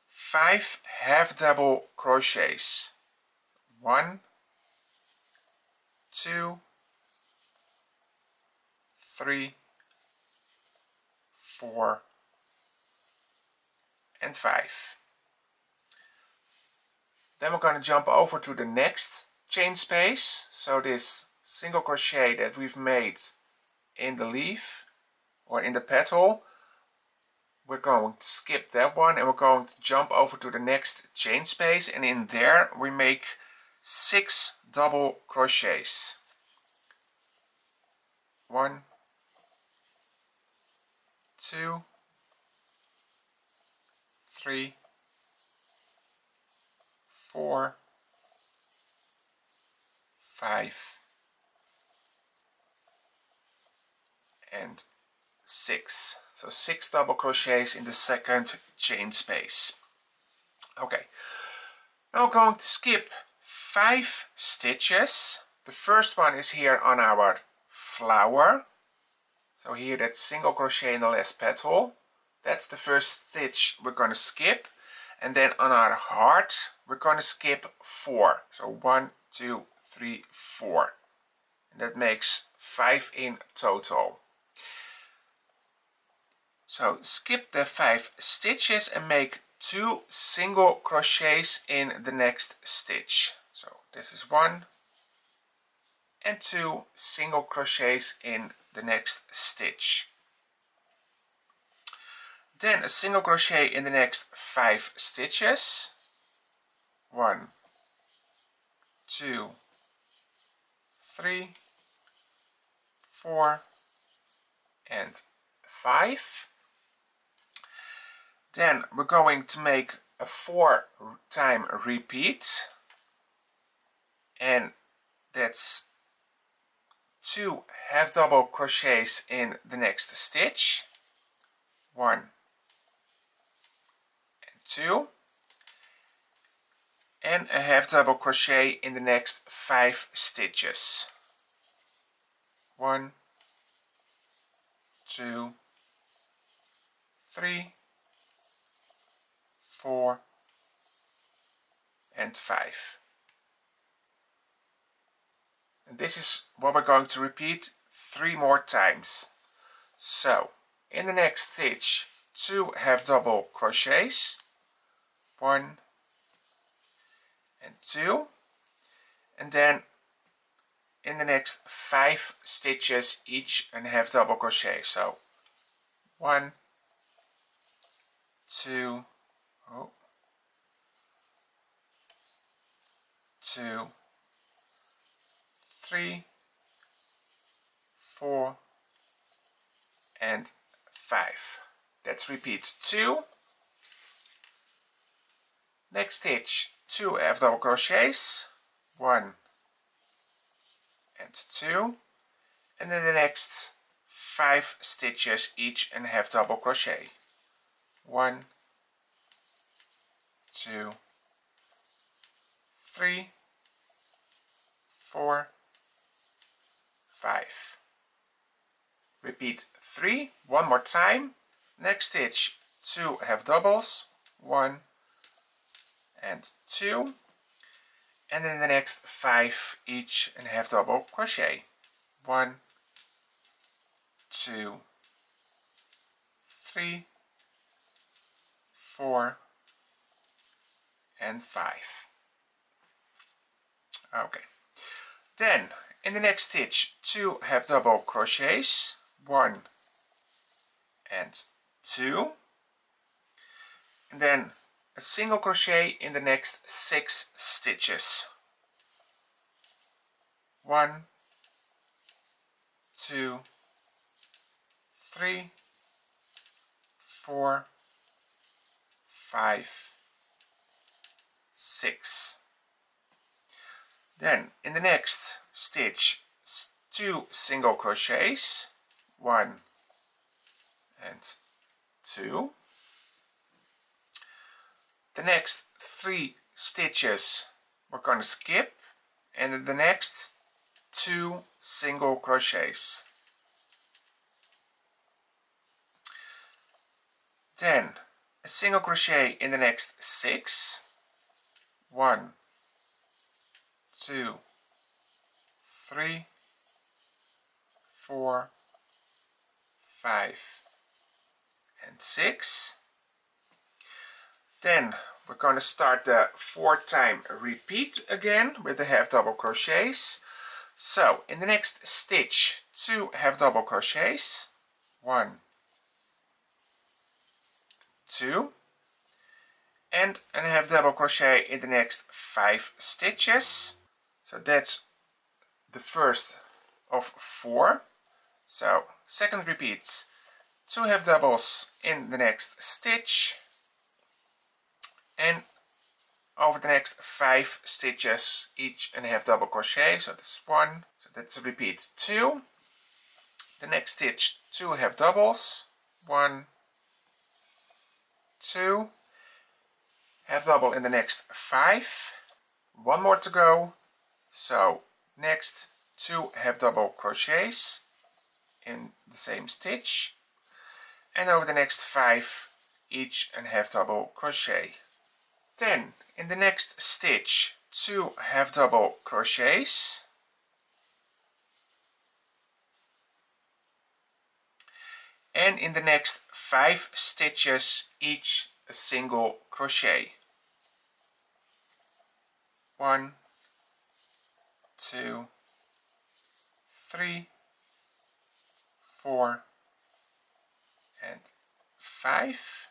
5 half double crochets. 1, 2, 3, 4 and 5. Then we're going to jump over to the next chain space. So this single crochet that we've made in the leaf or in the petal, we're going to skip that one and we're going to jump over to the next chain space, and in there we make 6 double crochets. 1, 2, 3, 4, 5 and 6. So 6 double crochets in the second chain space. Okay, now we're going to skip 5 stitches. The first one is here on our flower. So here that single crochet in the last petal. That's the first stitch we're going to skip. And then on our heart we're going to skip 4. So 1, 2, 3, 4. And that makes 5 in total. So skip the 5 stitches and make 2 single crochets in the next stitch. So this is 1 and 2 single crochets in the next stitch. Then a single crochet in the next 5 stitches. 1, 2, 3, 4 and 5. Then we're going to make a 4-time repeat, and that's 2 half double crochets in the next stitch. 1 and 2, and a half double crochet in the next 5 stitches. 1, 2, 3, 4 and 5. And this is what we're going to repeat 3 more times. So in the next stitch, 2 half double crochets, 1 and 2, and then in the next 5 stitches each and half double crochet. So 1, 2, 2, 3, 4 and 5. Let's repeat 2. Next stitch, 2 half double crochets, 1 and 2, and then the next 5 stitches each and half double crochet. 1, 2, 3, 4, 5. Repeat 3 one more time. Next stitch, 2 half doubles, 1 and 2, and then the next 5 each and half double crochet. 1, 2, 3, 4 and 5. Okay, then in the next stitch, 2 half double crochets, 1 and 2, and then a single crochet in the next 6 stitches. 1, 2, 3, 4, 5, 6. Then in the next stitch, 2 single crochets, 1 and 2. The next 3 stitches we're going to skip, and in the next 2 single crochets. Then a single crochet in the next 6. 1, 2, 3, 4, 5 and 6. Then we're going to start the 4-time repeat again with the half double crochets. So in the next stitch, 2 half double crochets, 1, 2, and a half double crochet in the next 5 stitches. So that's the first of 4. So second repeat, 2 half doubles in the next stitch, and over the next 5 stitches each and a half double crochet. So that's 1. So that's a repeat 2. The next stitch, 2 half doubles, 1, 2, half double in the next 5, 1 more to go. So next 2 half double crochets in the same stitch, and over the next 5 each and half double crochet. Then in the next stitch, 2 half double crochets, and in the next 5 stitches each a single crochet. 1, 2, 3, 4 and 5,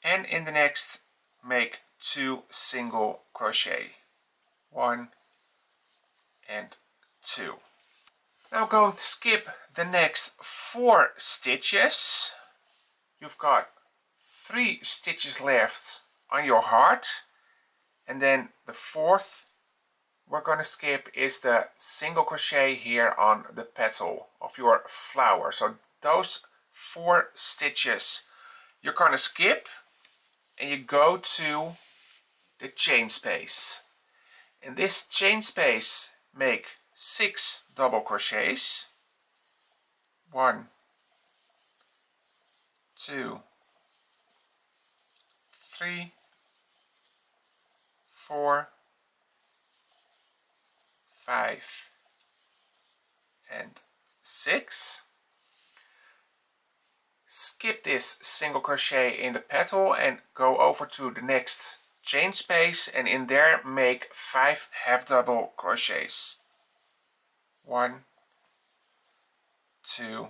and in the next make 2 single crochet. 1 and 2. Now going to skip the next 4 stitches. You've got 3 stitches left on your heart, and then the 4th we're going to skip is the single crochet here on the petal of your flower. So those 4 stitches you're going to skip, and you go to the chain space. In this chain space make 6 double crochets. 1, 2, 3, 4, 5 and 6. Skip this single crochet in the petal and go over to the next chain space, and in there make 5 half double crochets. 1, 2,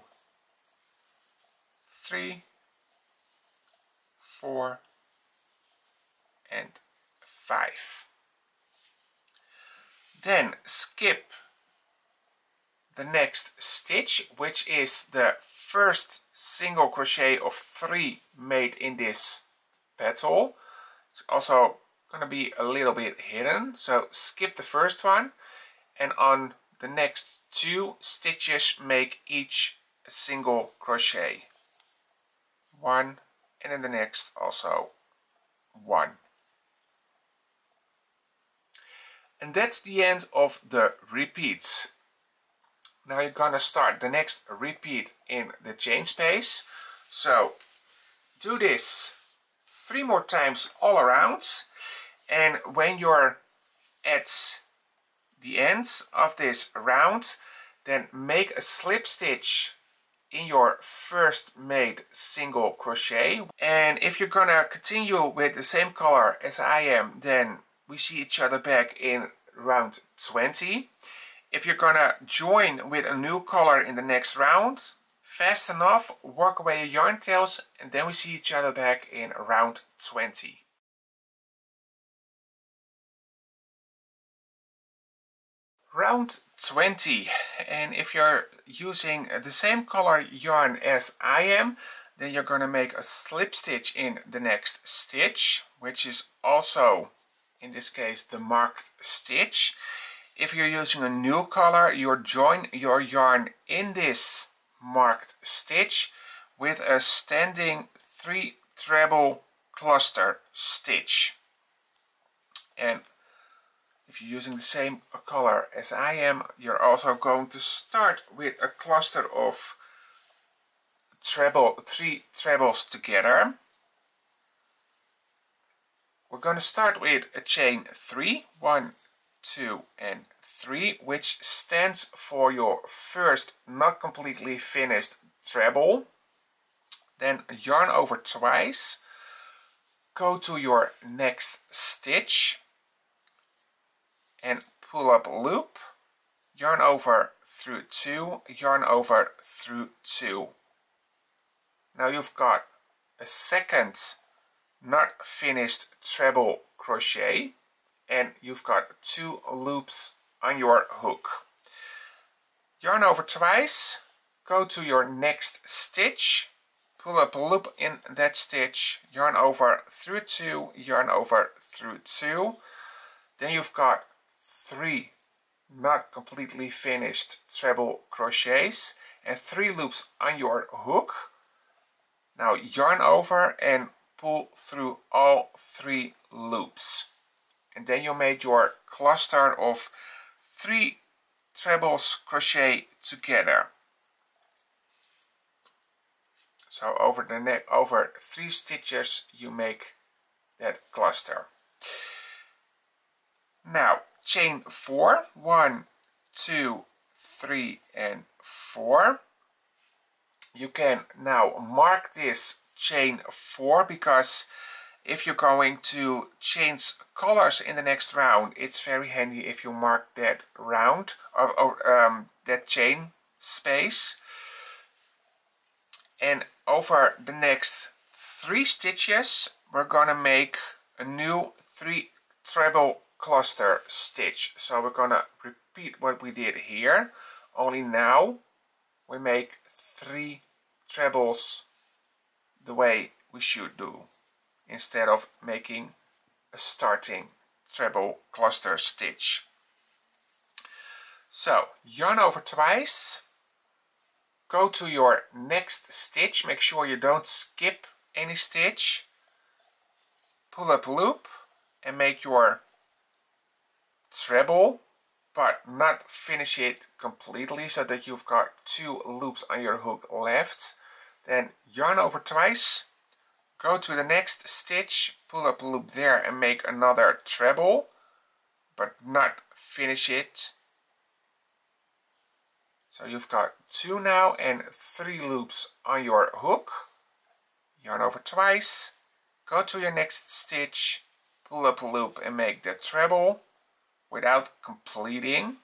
3, 4 and 5. Then skip the next stitch, which is the first single crochet of 3 made in this petal. It's also going to be a little bit hidden, so skip the first one, and on the next 2 stitches make each a single crochet. 1, and in the next also 1. And that's the end of the repeat. Now you're gonna start the next repeat in the chain space. So do this 3 more times all around, and when you're at the end of this round, then make a slip stitch in your first made single crochet. And if you're gonna continue with the same color as I am, then we see each other back in round 20. If you're gonna join with a new color in the next round, fast enough, work away your yarn tails, and then we see each other back in round 20. Round 20, and if you're using the same color yarn as I am, then you're gonna make a slip stitch in the next stitch, which is also in this case the marked stitch. If you're using a new color, you join your yarn in this marked stitch with a standing 3 treble cluster stitch. And if you're using the same color as I am, you're also going to start with a cluster of 3 trebles together. We're going to start with a chain 3, 1, 2 and 3, which stands for your first not completely finished treble. Then yarn over twice, go to your next stitch and pull up a loop, yarn over through 2, yarn over through 2. Now you've got a second not finished treble crochet, and you've got 2 loops on your hook. Yarn over twice, go to your next stitch, pull up a loop in that stitch, yarn over through 2, yarn over through 2. Then you've got 3 not completely finished treble crochets and 3 loops on your hook. Now yarn over and pull through all 3 loops, and then you made your cluster of 3 trebles crochet together. So over 3 stitches you make that cluster. Now chain 4, 1, 2, 3 and 4. you can now mark this chain 4, because if you're going to change colors in the next round, it's very handy if you mark that round or that chain space. And over the next 3 stitches we're gonna make a new 3 treble cluster stitch. So we're gonna repeat what we did here, only now we make 3 trebles the way we should do, instead of making a starting treble cluster stitch. So yarn over twice, go to your next stitch, make sure you don't skip any stitch, pull up a loop and make your treble, but not finish it completely, so that you've got 2 loops on your hook left. Then yarn over twice, go to the next stitch, pull up a loop there and make another treble, but not finish it. So you've got 2 now and 3 loops on your hook. Yarn over twice, go to your next stitch, pull up a loop and make the treble without completing.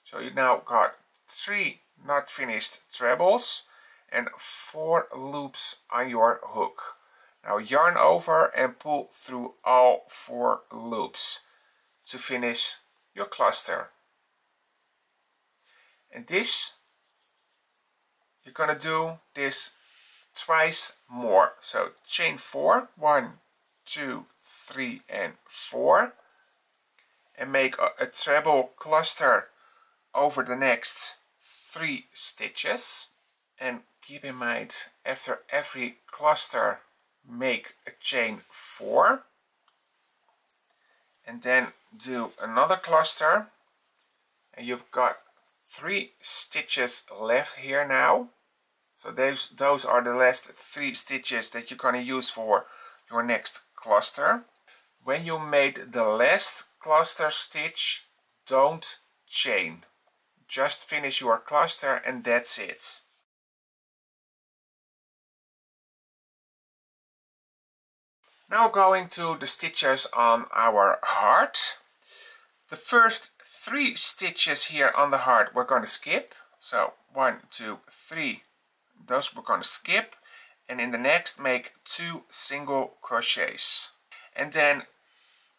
So you now got 3 not finished trebles and 4 loops on your hook. Now yarn over and pull through all 4 loops to finish your cluster. And this, you're gonna do this twice more. So chain 4, 1, 2, 3 and 4, and make a treble cluster over the next 3 stitches. And keep in mind, after every cluster make a chain 4 and then do another cluster, and you've got 3 stitches left here now. So those are the last 3 stitches that you're going to use for your next cluster. When you made the last cluster stitch, don't chain, just finish your cluster and that's it. Now going to the stitches on our heart. The first 3 stitches here on the heart we're going to skip. So 1, 2, 3, those we're going to skip, and in the next make 2 single crochets and then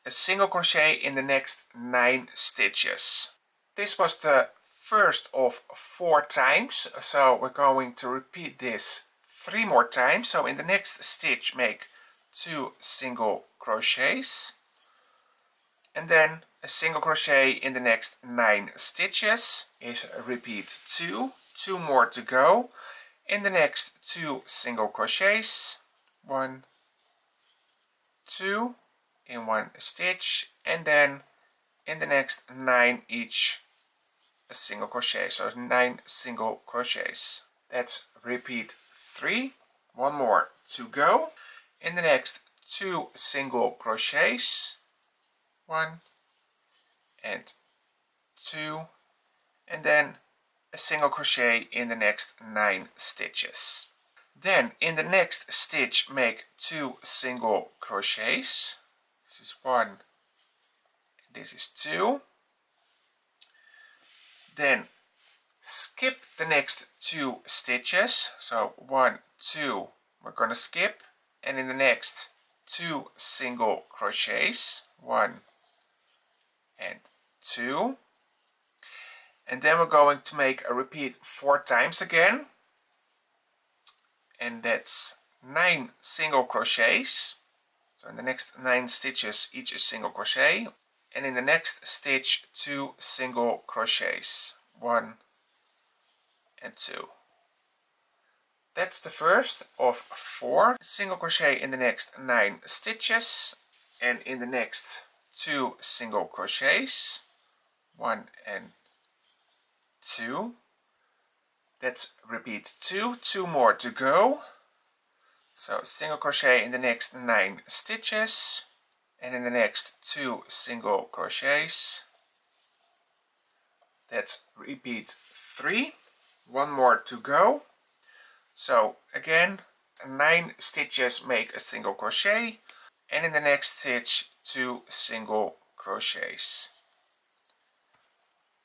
a single crochet in the next 9 stitches. This was the first of 4 times, so we're going to repeat this 3 more times. So in the next stitch make 2 single crochets and then a single crochet in the next 9 stitches. Is repeat 2 more to go. In the next 2 single crochets, 1, 2 in 1 stitch, and then in the next 9 each a single crochet, so 9 single crochets. That's repeat 3, 1 more to go. In the next 2 single crochets, 1 and 2, and then a single crochet in the next 9 stitches. Then in the next stitch make 2 single crochets. This is 1, this is 2. Then skip the next 2 stitches. So 1, 2 we're going to skip, and in the next 2 single crochets, 1 and 2. And then we're going to make a repeat 4 times again, and that's 9 single crochets. So in the next 9 stitches each a single crochet, and in the next stitch 2 single crochets, 1 and 2. That's the first of 4 single crochet in the next 9 stitches, and in the next 2 single crochets, 1 and 2. That's repeat 2 more to go. So single crochet in the next 9 stitches, and in the next 2 single crochets. That's repeat 3, 1 more to go. So again, 9 stitches make a single crochet, and in the next stitch 2 single crochets.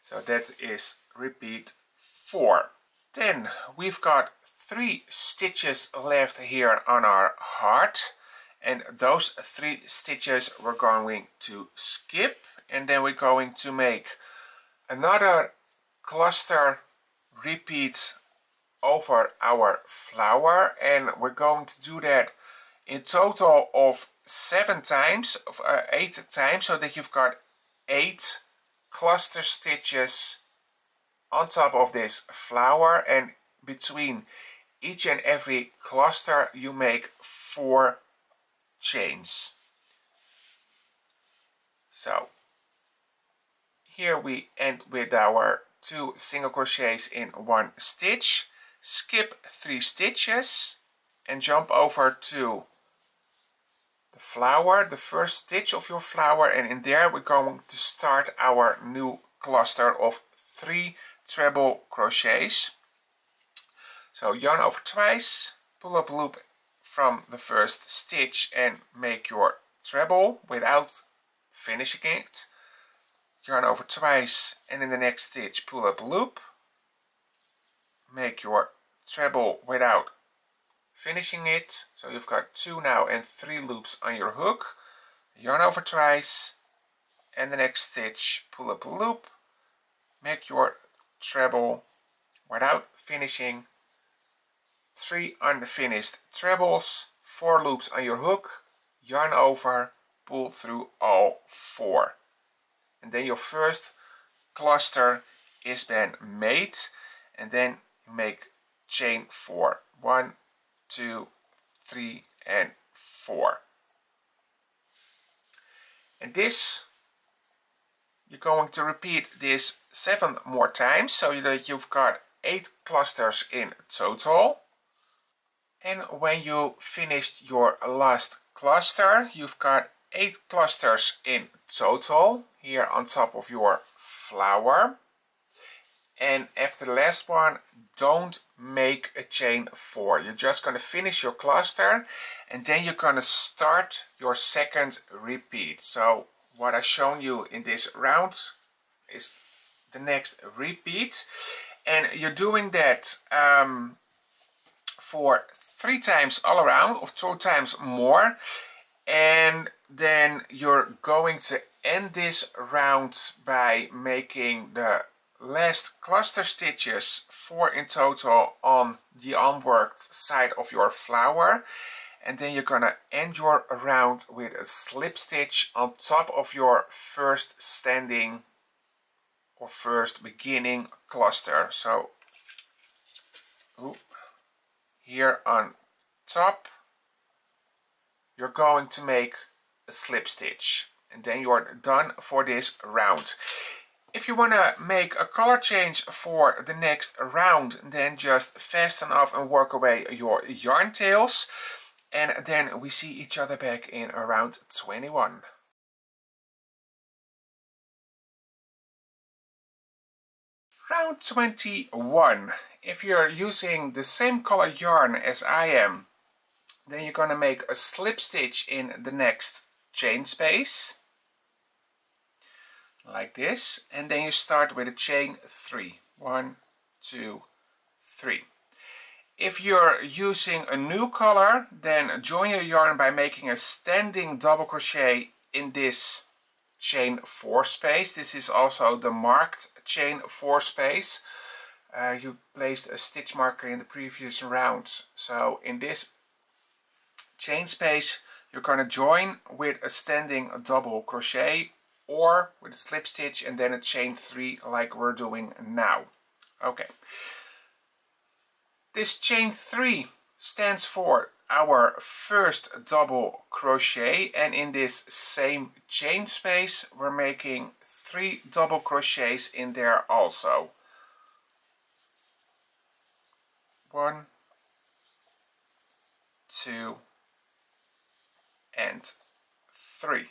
So that is repeat 4. Then we've got 3 stitches left here on our heart, and those 3 stitches we're going to skip, and then we're going to make another cluster repeat over our flower, and we're going to do that in total of 7 times, of 8 times, so that you've got 8 cluster stitches on top of this flower, and between each and every cluster you make 4 chains. So here we end with our 2 single crochets in 1 stitch, skip 3 stitches and jump over to the flower, the first stitch of your flower, and in there we're going to start our new cluster of 3 treble crochets. So yarn over twice, pull up a loop from the first stitch and make your treble without finishing it. Yarn over twice, and in the next stitch pull up a loop, make your treble without finishing it. So you've got 2 now and 3 loops on your hook. Yarn over twice, and the next stitch pull up a loop, make your treble without finishing, 3 unfinished trebles, 4 loops on your hook, yarn over, pull through all 4. And then your first cluster is then made, and then you make chain 4. 1, 2, 3 and 4. And this, you're going to repeat this 7 more times, so that you've got 8 clusters in total. And when you finished your last cluster, you've got 8 clusters in total here on top of your flower. And after the last one, don't make a chain 4. You're just going to finish your cluster, and then you're going to start your second repeat. So what I've shown you in this round is the next repeat, and you're doing that for 3 times all around, or 2 times more, and then you're going to end this round by making the last cluster stitches, 4 in total, on the unworked side of your flower, and then you're gonna end your round with a slip stitch on top of your first standing or first beginning cluster. So here on top you're going to make a slip stitch, and then you're done for this round. If you want to make a color change for the next round, then just fasten off and work away your yarn tails, and then we see each other back in round 21. Round 21. If you're using the same color yarn as I am, then you're going to make a slip stitch in the next chain space, like this, and then you start with a chain 3. 1, 2, 3. If you're using a new color, then join your yarn by making a standing double crochet in this chain 4 space. This is also the marked chain 4 space. You placed a stitch marker in the previous round. So in this chain space you're going to join with a standing double crochet, or with a slip stitch and then a chain 3 like we're doing now. Okay. This chain 3 stands for our first double crochet, and in this same chain space we're making 3 double crochets in there also. 1, 2 and 3.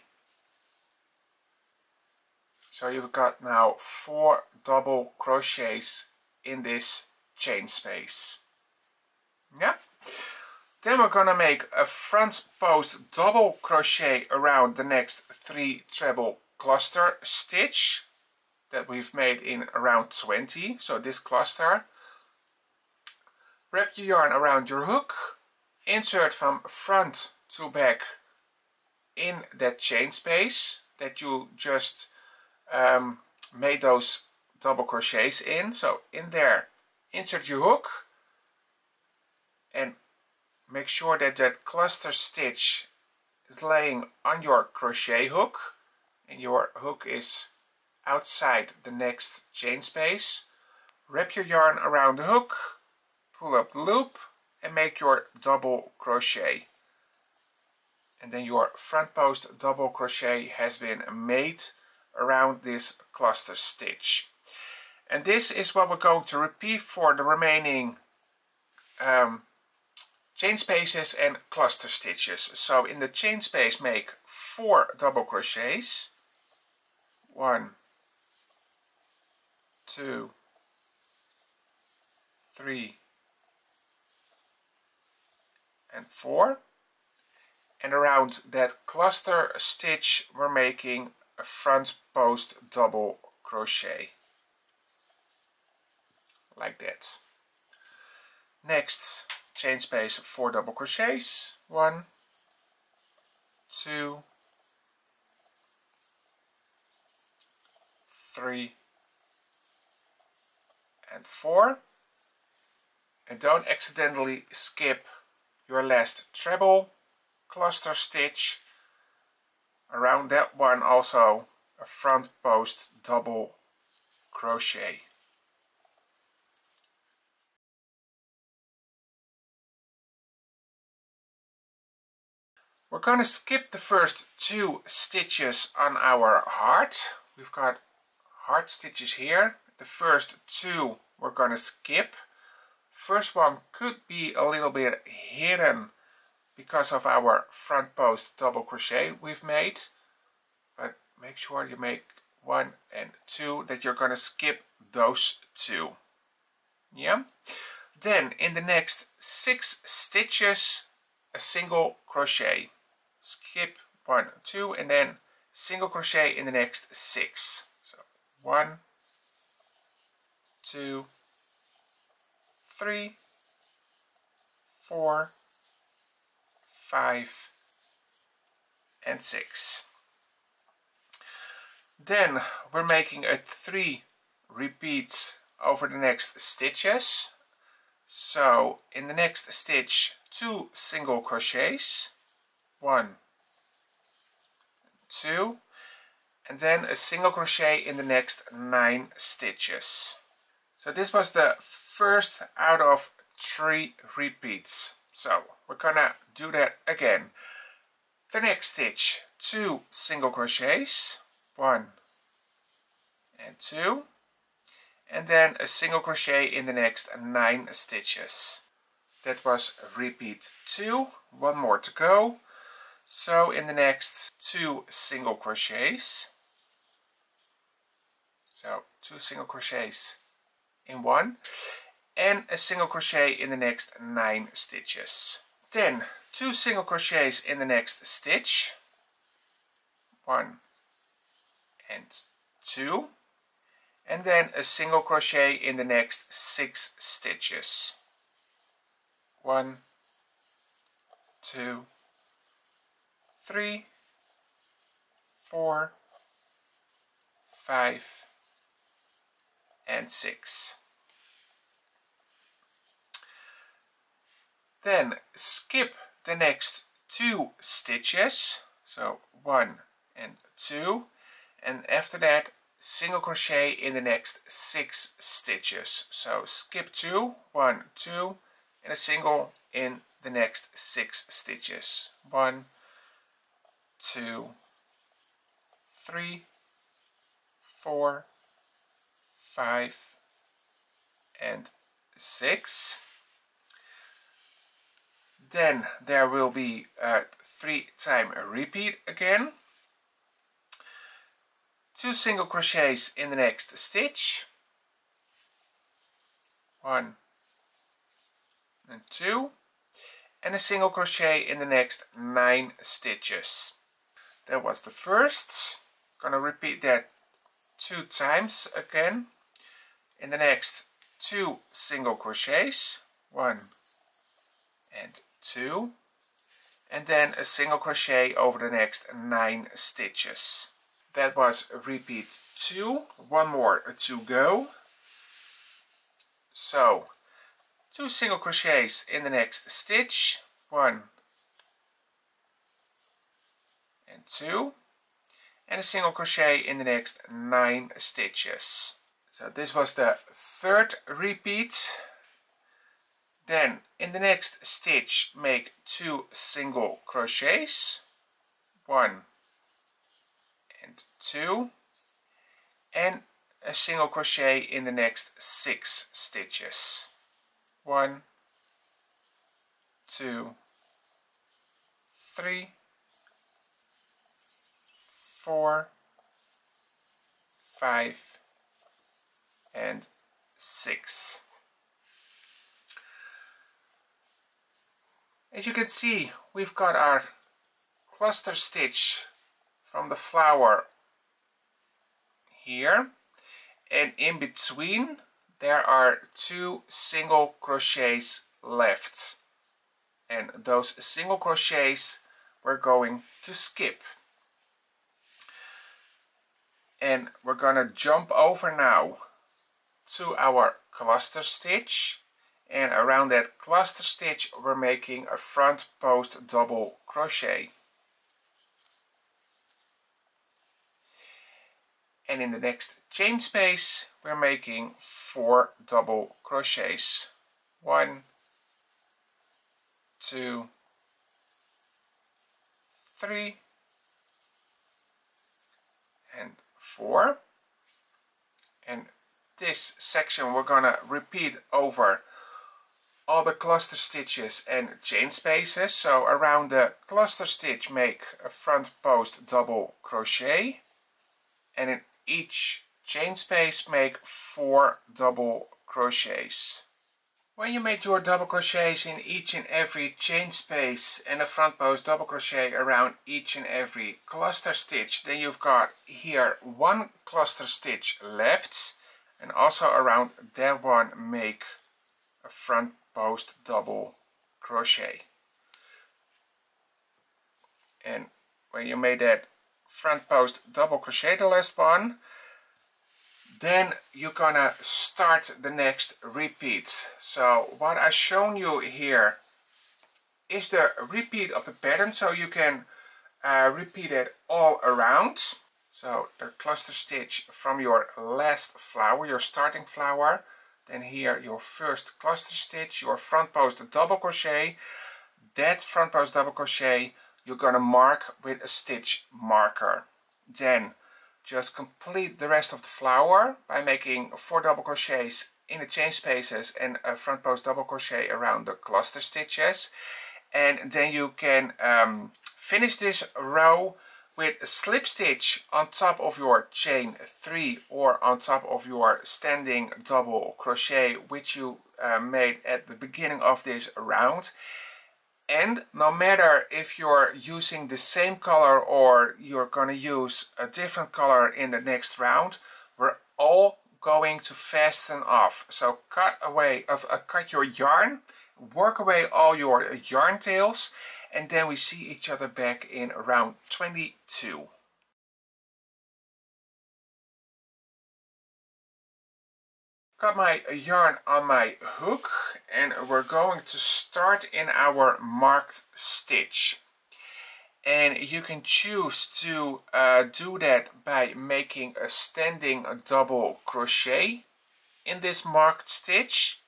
So you've got now 4 double crochets in this chain space. Yeah. Then we're gonna make a front post double crochet around the next 3 treble cluster stitch that we've made in around 20, so this cluster. Wrap your yarn around your hook, insert from front to back in that chain space that you just made those double crochets in. So in there, insert your hook and make sure that that cluster stitch is laying on your crochet hook and your hook is outside the next chain space. Wrap your yarn around the hook, pull up the loop and make your double crochet. And then your front post double crochet has been made around this cluster stitch. And this is what we're going to repeat for the remaining chain spaces and cluster stitches. So in the chain space make 4 double crochets. 1, 2, 3 and 4. And around that cluster stitch we're making a front post double crochet. Like that. Next, chain space 4 double crochets. 1, 2, 3 and 4. And don't accidentally skip your last treble cluster stitch. Around that one also a front post double crochet. We're going to skip the first 2 stitches on our heart. We've got heart stitches here. The first 2 we're going to skip. First one could be a little bit hidden because of our front post double crochet we've made. But make sure you make 1 and 2 that you're going to skip those 2. Yeah? Then in the next 6 stitches a single crochet. Skip 1, 2 and then single crochet in the next 6. So 1, 2, 3, 4, 5 and 6. Then we're making a 3 repeats over the next stitches. So in the next stitch 2 single crochets. 1, 2 and then a single crochet in the next 9 stitches. So this was the first out of 3 repeats. So we're gonna do that again. The next stitch 2 single crochets. 1 and 2 and then a single crochet in the next 9 stitches. That was repeat 2. 1 more to go. So in the next 2 single crochets, so 2 single crochets in 1 and a single crochet in the next 9 stitches. Then 2 single crochets in the next stitch, 1 and 2 and then a single crochet in the next 6 stitches. 1, 2, 3, 4, 5 and 6. Then skip the next 2 stitches, so 1 and 2 and after that single crochet in the next 6 stitches. So skip 2, 1, 2 and a single in the next 6 stitches. 1, 2, 3, 4, 5 and 6. Then there will be a 3-time repeat again. 2 single crochets in the next stitch. 1, and 2, and a single crochet in the next 9 stitches. That was the first. Gonna repeat that 2 times again. In the next 2 single crochets, 1 and 2, and then a single crochet over the next 9 stitches. That was repeat 2. One more to go. So 2 single crochets in the next stitch, 1 and 2, and a single crochet in the next 9 stitches. So this was the third repeat. Then in the next stitch make 2 single crochets, 1 and 2, and a single crochet in the next 6 stitches, 1, 2, 3, 4, 5, and 6. As you can see, we've got our cluster stitch from the flower here, and in between there are 2 single crochets left, and those single crochets we're going to skip. And we're gonna jump over now to our cluster stitch, and around that cluster stitch we're making a front post double crochet. And in the next chain space we're making 4 double crochets. 1, 2, 3, and 4. And this section we're gonna repeat over all the cluster stitches and chain spaces. So around the cluster stitch make a front post double crochet, and in each chain space make 4 double crochets. When you made your double crochets in each and every chain space and a front post double crochet around each and every cluster stitch, then you've got here 1 cluster stitch left, and also around that one make a front post double crochet. And when you made that front post double crochet, the last one, then you're gonna start the next repeat. So what I've shown you here is the repeat of the pattern, so you can repeat it all around. So the cluster stitch from your last flower, your starting flower, then here your first cluster stitch, your front post double crochet. That front post double crochet you're gonna mark with a stitch marker. Then just complete the rest of the flower by making 4 double crochets in the chain spaces and a front post double crochet around the cluster stitches. And then you can finish this row with a slip stitch on top of your chain 3 or on top of your standing double crochet which you made at the beginning of this round. And no matter if you're using the same color or you're going to use a different color in the next round, we're all going to fasten off. So cut your yarn, work away all your yarn tails, and then we see each other back in round 22. Got my yarn on my hook, and we're going to start in our marked stitch. And you can choose to do that by making a standing double crochet in this marked stitch.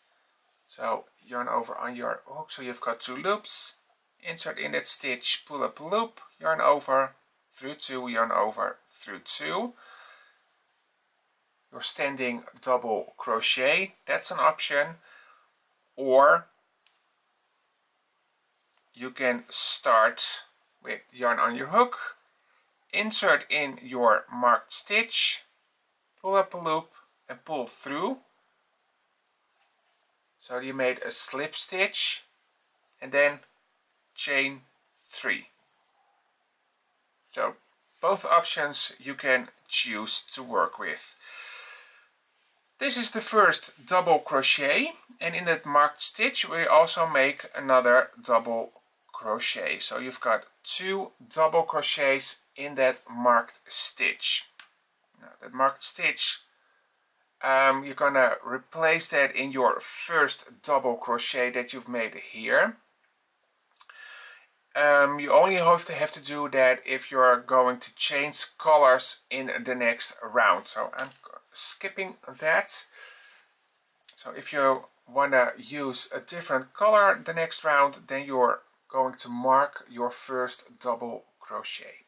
So yarn over on your hook, so you've got 2 loops, insert in that stitch, pull up a loop, yarn over through 2, yarn over through 2. Your standing double crochet, that's an option. Or you can start with yarn on your hook, insert in your marked stitch, pull up a loop and pull through. So you made a slip stitch and then chain 3. So both options you can choose to work with. This is the first double crochet, and in that marked stitch we also make another double crochet. So you've got 2 double crochets in that marked stitch. Now that marked stitch, you're gonna replace that in your first double crochet that you've made here. You only have to do that if you're going to change colors in the next round. So I'm skipping that. So if you want to use a different color the next round, then you're going to mark your first double crochet.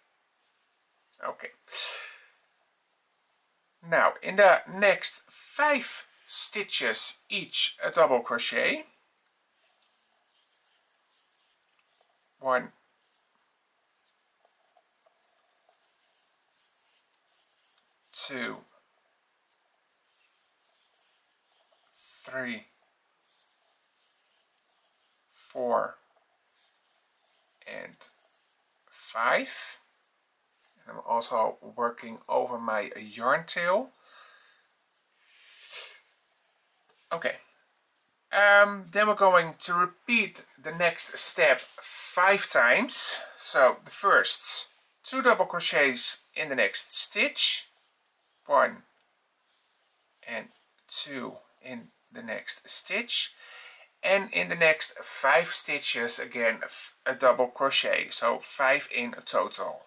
Okay. Now in the next 5 stitches each a double crochet. 1, 2, 3, 4, and 5. And I'm also working over my yarn tail. Okay. Then we're going to repeat the next step 5 times. So the first 2 double crochets in the next stitch, 1 and 2 in the next stitch, and in the next 5 stitches again a double crochet, so 5 in total.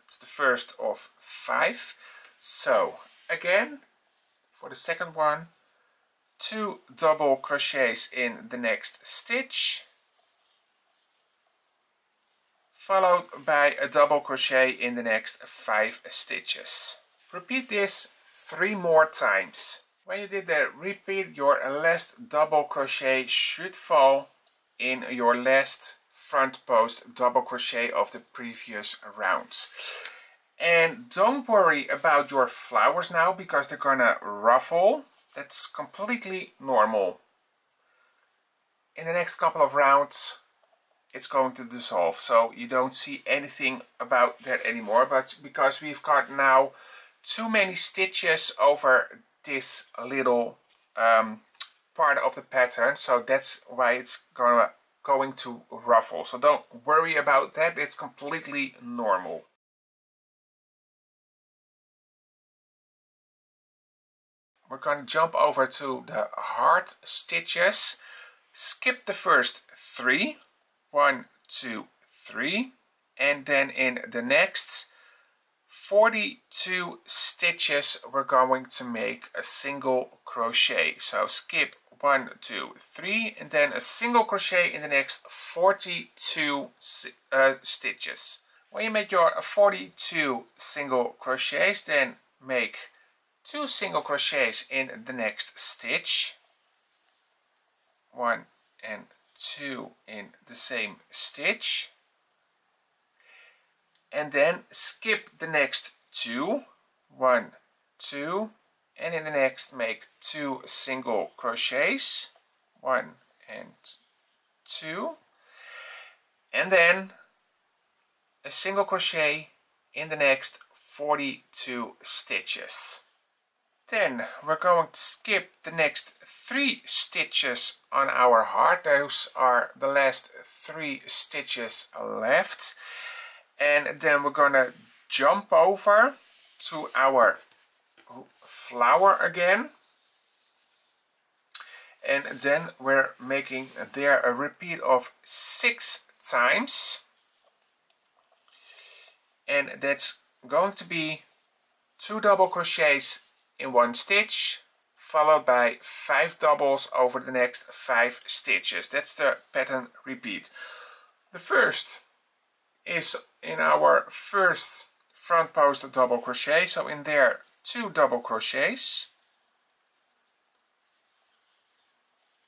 It's the first of 5. So again, for the second one, 2 double crochets in the next stitch, followed by a double crochet in the next 5 stitches. Repeat this 3 more times. When you did that repeat, your last double crochet should fall in your last front post double crochet of the previous round. And don't worry about your flowers now, because they're gonna ruffle. That's completely normal. In the next couple of rounds it's going to dissolve, so you don't see anything about that anymore, but because we've got now too many stitches over this little part of the pattern, so that's why it's going to ruffle. So don't worry about that, it's completely normal. We're going to jump over to the heart stitches. Skip the first 3, 1, 2, 3, and then in the next 42 stitches we're going to make a single crochet. So skip 1, 2, 3, and then a single crochet in the next 42 stitches. When you make your 42 single crochets, then make 2 single crochets in the next stitch, 1 and 2 in the same stitch, and then skip the next 2, 1, 2, and in the next make 2 single crochets, 1 and 2, and then a single crochet in the next 42 stitches. Then we're going to skip the next 3 stitches on our heart. Those are the last 3 stitches left. And then we're gonna jump over to our flower again. And then we're making there a repeat of 6 times. And that's going to be 2 double crochets in 1 stitch, followed by 5 doubles over the next 5 stitches. That's the pattern repeat. The first is in our first front post double crochet, so in there 2 double crochets,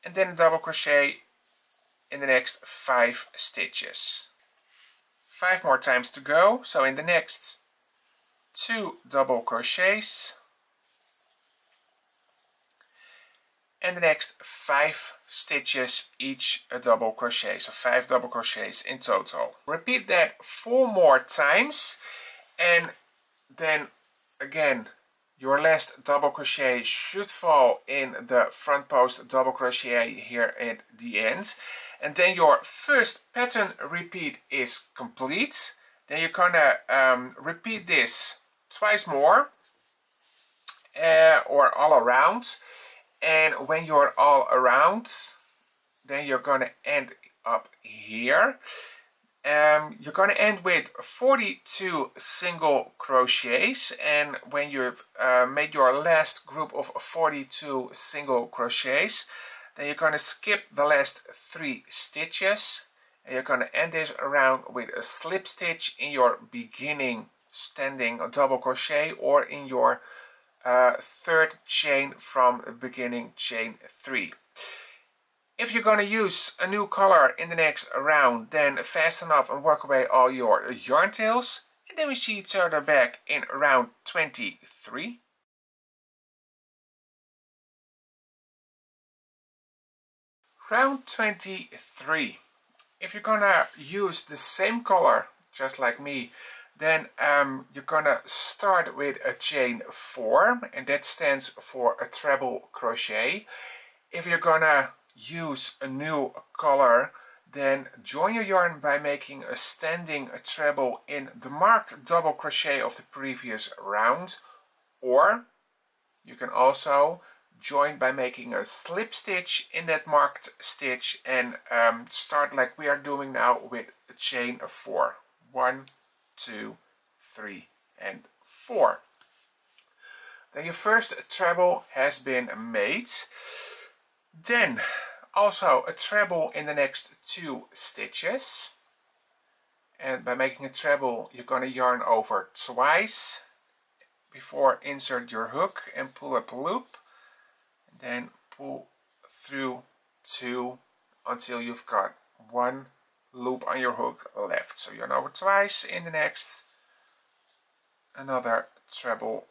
and then a double crochet in the next 5 stitches. 5 more times to go, so in the next 2 double crochets, and the next 5 stitches each a double crochet, so 5 double crochets in total. Repeat that 4 more times, and then again your last double crochet should fall in the front post double crochet here at the end, and then your first pattern repeat is complete. Then you're gonna repeat this twice more, or all around, and when you're all around, then you're gonna end up here. You're going to end with 42 single crochets, and when you've made your last group of 42 single crochets, then you're going to skip the last 3 stitches, and you're going to end this around with a slip stitch in your beginning standing double crochet, or in your 3rd chain from the beginning chain 3. If you're going to use a new color in the next round, then fasten off and work away all your yarn tails, and then we see each other back in round 23. Round 23. If you're gonna use the same color, just like me, then you're gonna start with a chain 4, and that stands for a treble crochet. If you're gonna use a new color, then join your yarn by making a standing treble in the marked double crochet of the previous round, or you can also join by making a slip stitch in that marked stitch and start like we are doing now with a chain of 4. 1, 2, 3 and 4. Then your first treble has been made. Then also a treble in the next 2 stitches, and by making a treble you're going to yarn over twice before insert your hook and pull up a loop, and then pull through 2 until you've got 1 loop on your hook left. So yarn over twice, in the next another treble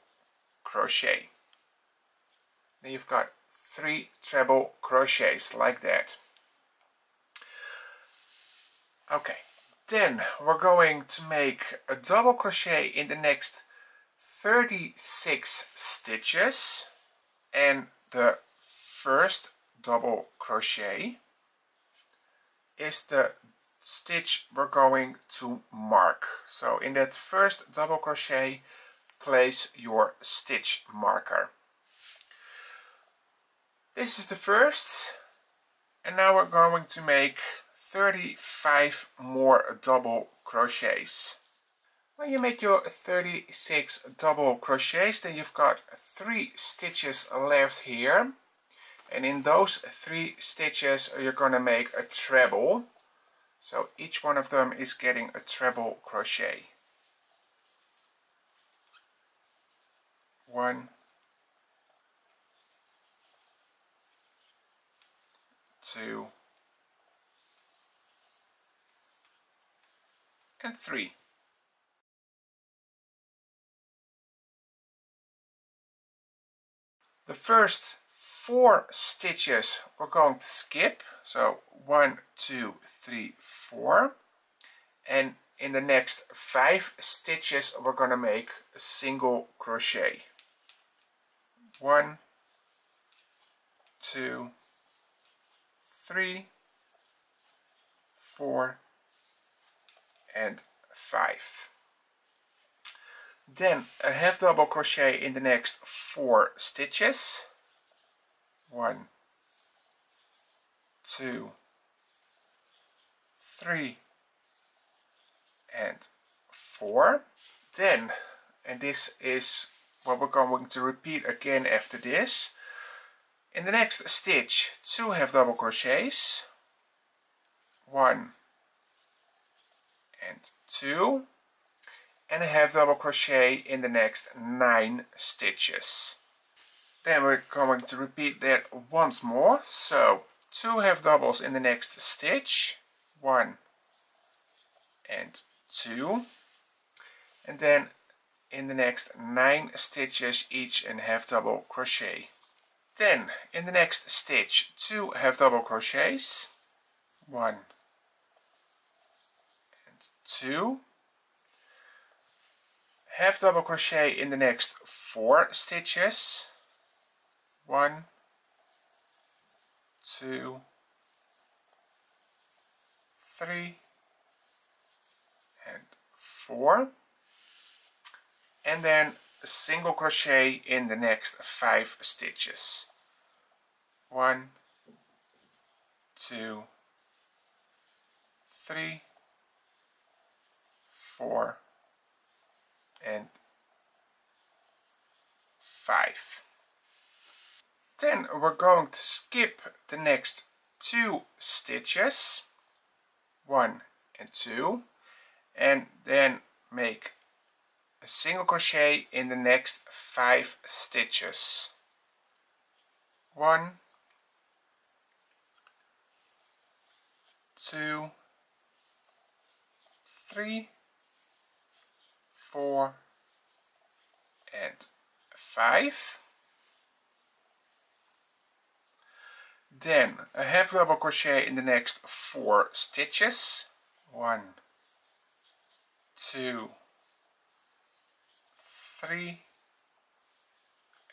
crochet. Then you've got 3 treble crochets like that. Okay, then we're going to make a double crochet in the next 36 stitches, and the first double crochet is the stitch we're going to mark. So in that first double crochet, place your stitch marker. This is the first, and now we're going to make 35 more double crochets. When you make your 36 double crochets, then you've got 3 stitches left here, and in those 3 stitches you're going to make a treble. So each one of them is getting a treble crochet. 1, 2 and 3. The first 4 stitches we're going to skip, so 1, 2, 3, 4, and in the next 5 stitches we're going to make a single crochet. 1, 2, 3, 4 and 5. Then a half double crochet in the next 4 stitches. 1, 2, 3 and 4. Then, and this is what we're going to repeat again after this, in the next stitch 2 half double crochets, 1 and 2, and a half double crochet in the next 9 stitches. Then we're going to repeat that once more, so 2 half doubles in the next stitch, 1 and 2, and then in the next 9 stitches each and half double crochet. Then in the next stitch 2 half double crochets, 1 and 2, half double crochet in the next 4 stitches, 1, 2, 3 and 4, and then a single crochet in the next 5 stitches, 1, 2, 3, 4 and 5. Then we're going to skip the next 2 stitches, 1 and 2, and then make a single crochet in the next 5 stitches, 1, 2, 3, 4 and 5. Then a half double crochet in the next 4 stitches, 1, 2, 3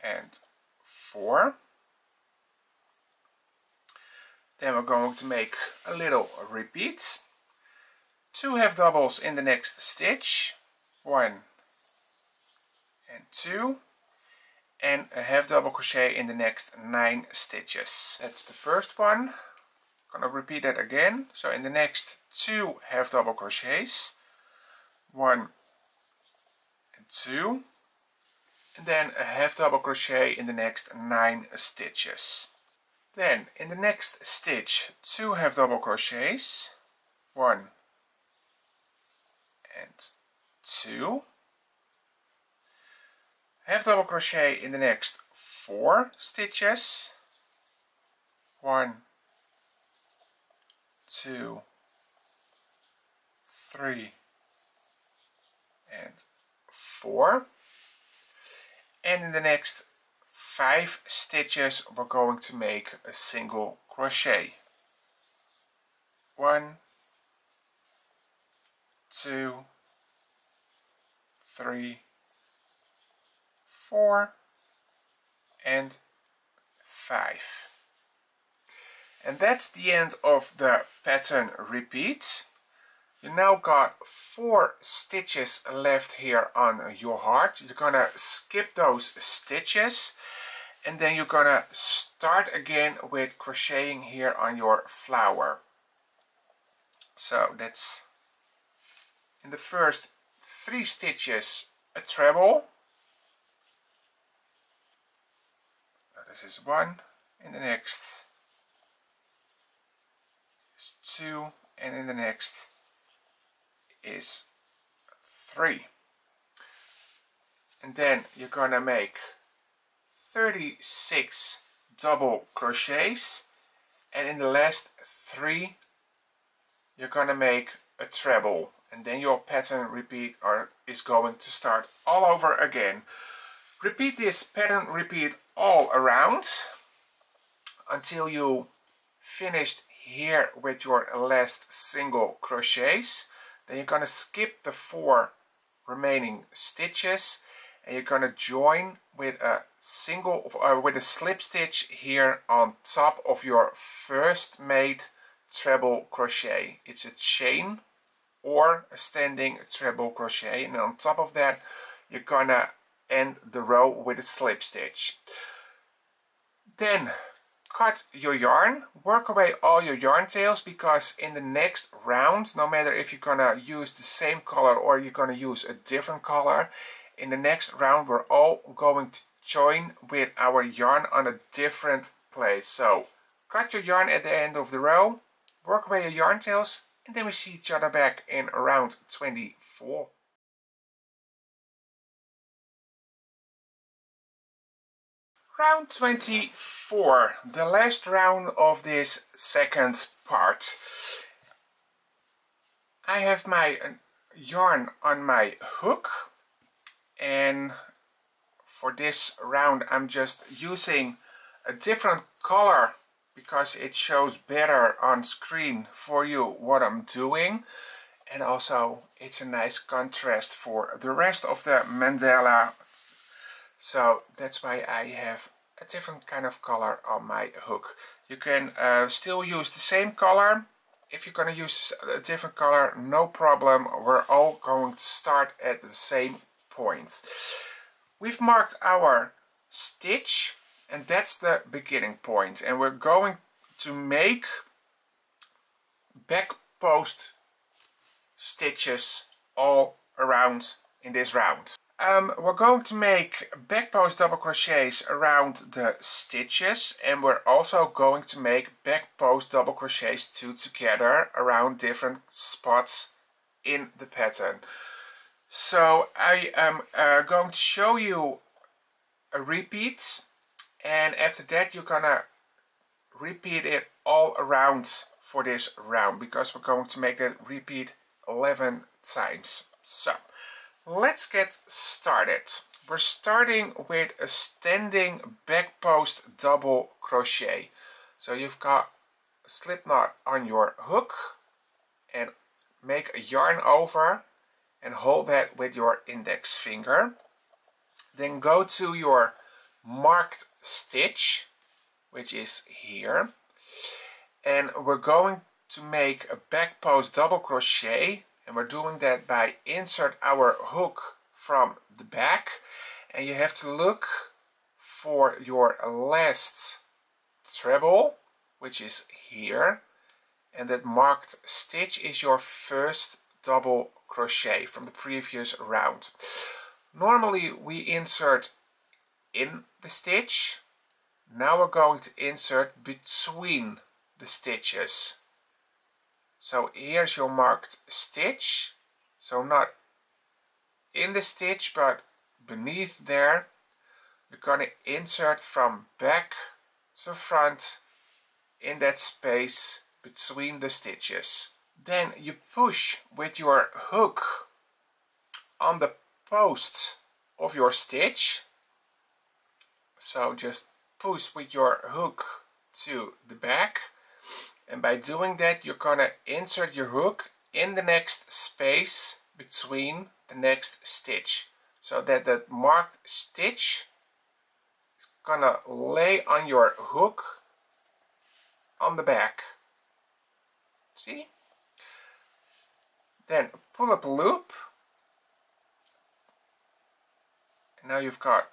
and 4. Then we're going to make a little repeat. 2 half doubles in the next stitch, 1 and 2, and a half double crochet in the next 9 stitches. That's the first one. I'm gonna repeat that again. So in the next 2 half double crochets, 1 and 2, and then a half double crochet in the next 9 stitches. Then in the next stitch 2 half double crochets, 1 and 2, half double crochet in the next 4 stitches, 1, 2, 3 and 4, and in the next 5 stitches we're going to make a single crochet, 1, 2, 3, 4 and 5. And that's the end of the pattern repeat. You now got 4 stitches left here on your heart. You're gonna skip those stitches and then you're gonna start again with crocheting here on your flower. So that's in the first 3 stitches a treble. This is 1, in the next is 2, and in the next is 3. And then you're gonna make 36 double crochets, and in the last 3 you're gonna make a treble, and then your pattern repeat is going to start all over again. Repeat this pattern repeat all around until you finished here with your last single crochets. Then you're gonna skip the 4 remaining stitches and you're gonna join with a slip stitch here on top of your first made treble crochet. It's a chain or a standing treble crochet, and on top of that you're gonna end the row with a slip stitch. Then cut your yarn, work away all your yarn tails, because in the next round, no matter if you're gonna use the same color or you're gonna use a different color, in the next round we're all going to join with our yarn on a different place. So cut your yarn at the end of the row, work away your yarn tails, and then we see each other back in round 24. Round 24, the last round of this second part. I have my yarn on my hook, and for this round I'm just using a different color because it shows better on screen for you what I'm doing, and also it's a nice contrast for the rest of the mandala. So that's why I have a different kind of color on my hook. You can still use the same color. If you're going to use a different color, no problem. We're all going to start at the same point. We've marked our stitch, and that's the beginning point. And we're going to make back post stitches all around in this round. We're going to make back post double crochets around the stitches, and we're also going to make back post double crochets two together around different spots in the pattern. So I am going to show you a repeat, and after that you're gonna repeat it all around for this round, because we're going to make that repeat 11 times. So let's get started. We're starting with a standing back post double crochet. So you've got a slip knot on your hook and make a yarn over and hold that with your index finger. Then go to your marked stitch, which is here, and we're going to make a back post double crochet. And we're doing that by insert our hook from the back, and you have to look for your last treble, which is here, and that marked stitch is your first double crochet from the previous round. Normally we insert in the stitch. Now we're going to insert between the stitches. So here's your marked stitch, so not in the stitch but beneath there. You're going to insert from back to front in that space between the stitches. Then you push with your hook on the post of your stitch. So just push with your hook to the back. And by doing that, you're gonna insert your hook in the next space between the next stitch, so that the marked stitch is gonna lay on your hook on the back. See? Then pull up a loop. And now you've got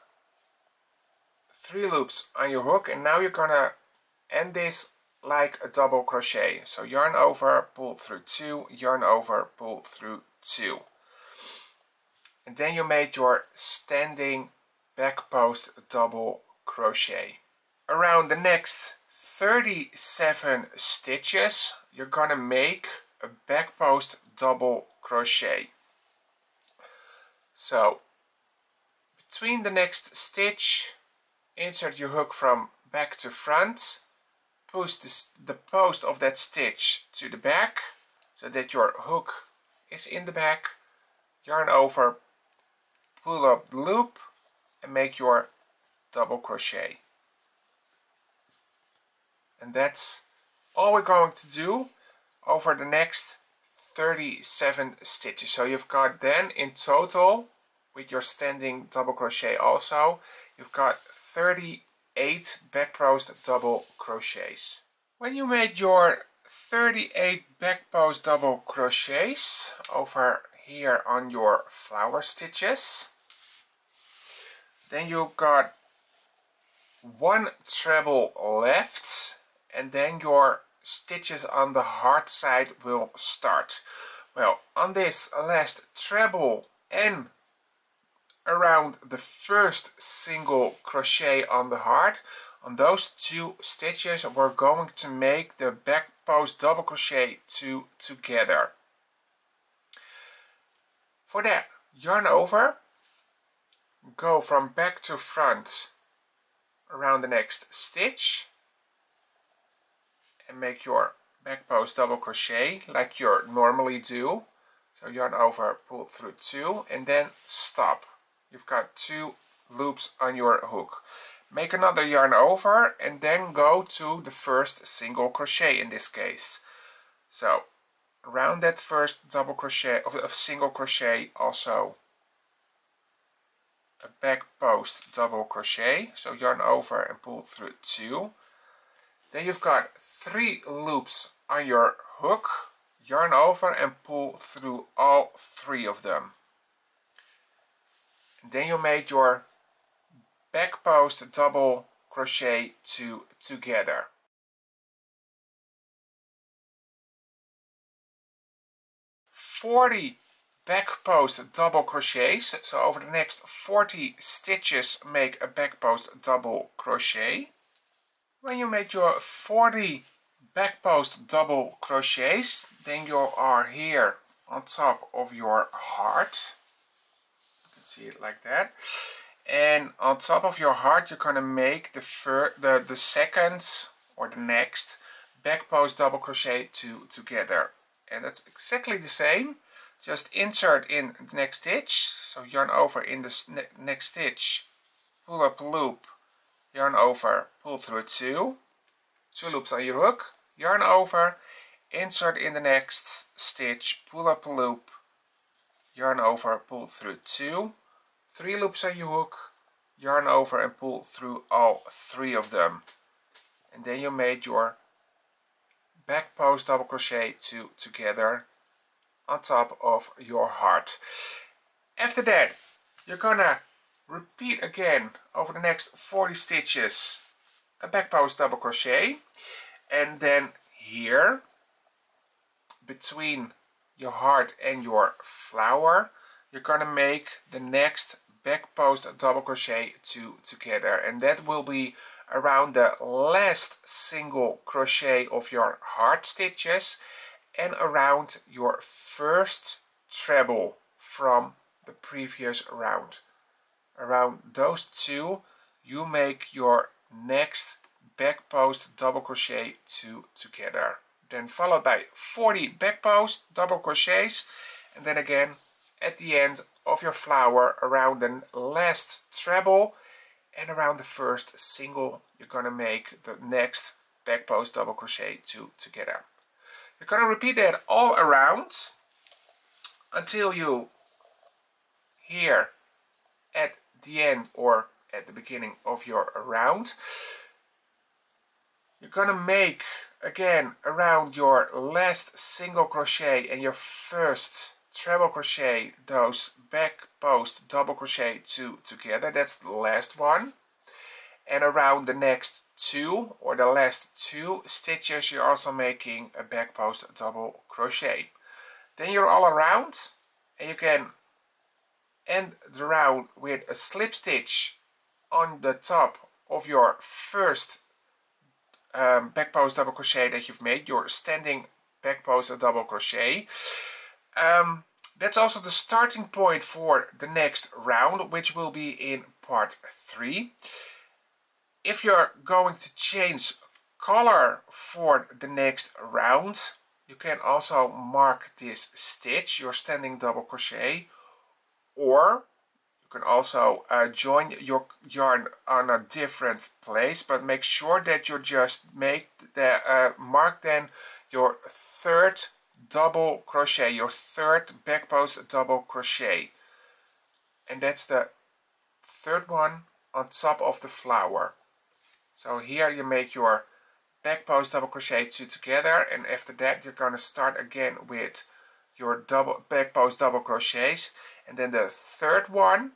3 loops on your hook, and now you're gonna end this like a double crochet. So yarn over, pull through 2, yarn over, pull through 2. And then you made your standing back post double crochet. Around the next 37 stitches, you're gonna make a back post double crochet. So between the next stitch, insert your hook from back to front, push the post of that stitch to the back so that your hook is in the back, yarn over, pull up the loop and make your double crochet. And that's all we're going to do over the next 37 stitches. So you've got then in total, with your standing double crochet also, you've got 38 back post double crochets. When you made your 38 back post double crochets over here on your flower stitches, then you've got 1 treble left, and then your stitches on the hard side will start. Well, on this last treble and around the first single crochet on the heart, on those 2 stitches we're going to make the back post double crochet 2 together. For that, yarn over, go from back to front around the next stitch and make your back post double crochet like you normally do. So yarn over, pull through 2 and then stop. You've got 2 loops on your hook. make another yarn over, and then go to the first single crochet in this case. So around that first double crochet of single crochet, also a back post double crochet, so yarn over and pull through 2. Then you've got 3 loops on your hook, yarn over and pull through all 3 of them. And then you made your back post double crochet 2 together. "40 back post double crochets, so over the next 40 stitches make a back post double crochet. When you made your 40 back post double crochets, then you are here on top of your heart. You can see it like that. And on top of your heart you're going to make the second or the next back post double crochet 2 together. And that's exactly the same. Just insert in the next stitch, so yarn over in the next stitch, pull up a loop, yarn over, pull through 2 loops on your hook, yarn over, insert in the next stitch, pull up a loop, yarn over, pull through 2, 3 loops on your hook, yarn over and pull through all 3 of them. And then you made your back post double crochet 2 together on top of your heart. After that you're gonna repeat again over the next 40 stitches a back post double crochet, and then here between your heart and your flower you're gonna make the next back post double crochet 2 together, and that will be around the last single crochet of your heart stitches and around your first treble from the previous round. Around those 2 you make your next back post double crochet 2 together, then followed by 40 back post double crochets, and then again at the end of your flower around the last treble and around the first single you're gonna make the next back post double crochet 2 together. You're gonna repeat that all around until you here at the end or at the beginning of your round. You're gonna make again around your last single crochet and your first treble crochet those back post double crochet 2 together. That's the last one. And around the next 2 or the last 2 stitches you're also making a back post double crochet. Then you're all around and you can end the round with a slip stitch on the top of your first back post double crochet that you've made, your standing back post double crochet. That's also the starting point for the next round, which will be in part 3. If you're going to change color for the next round, you can also mark this stitch, your standing double crochet, or you can also join your yarn on a different place, but make sure that you just make the mark then your third double crochet, your third back post double crochet, and that's the third one on top of the flower. So here you make your back post double crochet 2 together, and after that you're going to start again with your back post double crochets, and then the third one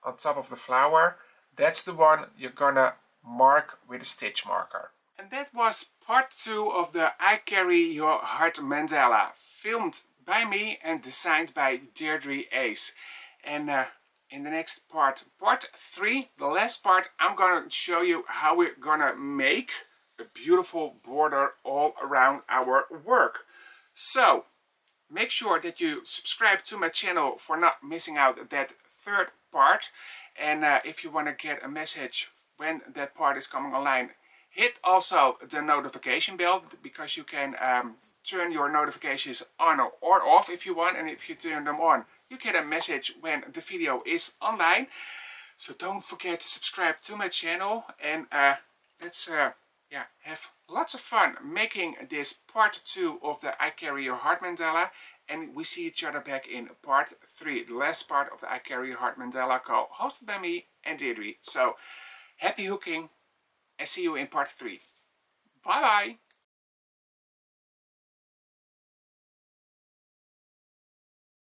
on top of the flower, that's the one you're gonna mark with a stitch marker. And that was part 2 of the I Carry Your Heart mandala, filmed by me and designed by Deirdre Ace. And in the next part, part 3, the last part, I'm gonna show you how we're gonna make a beautiful border all around our work. So make sure that you subscribe to my channel for not missing out that third part, and if you want to get a message when that part is coming online, hit also the notification bell, because you can turn your notifications on or off if you want, and if you turn them on you get a message when the video is online. So don't forget to subscribe to my channel, and let's have lots of fun making this part 2 of the I Carry Your Heart Mandala, and we see each other back in part 3, the last part of the I Carry Your Heart Mandala call, hosted by me and Deirdre. So happy hooking, and see you in part 3. Bye bye!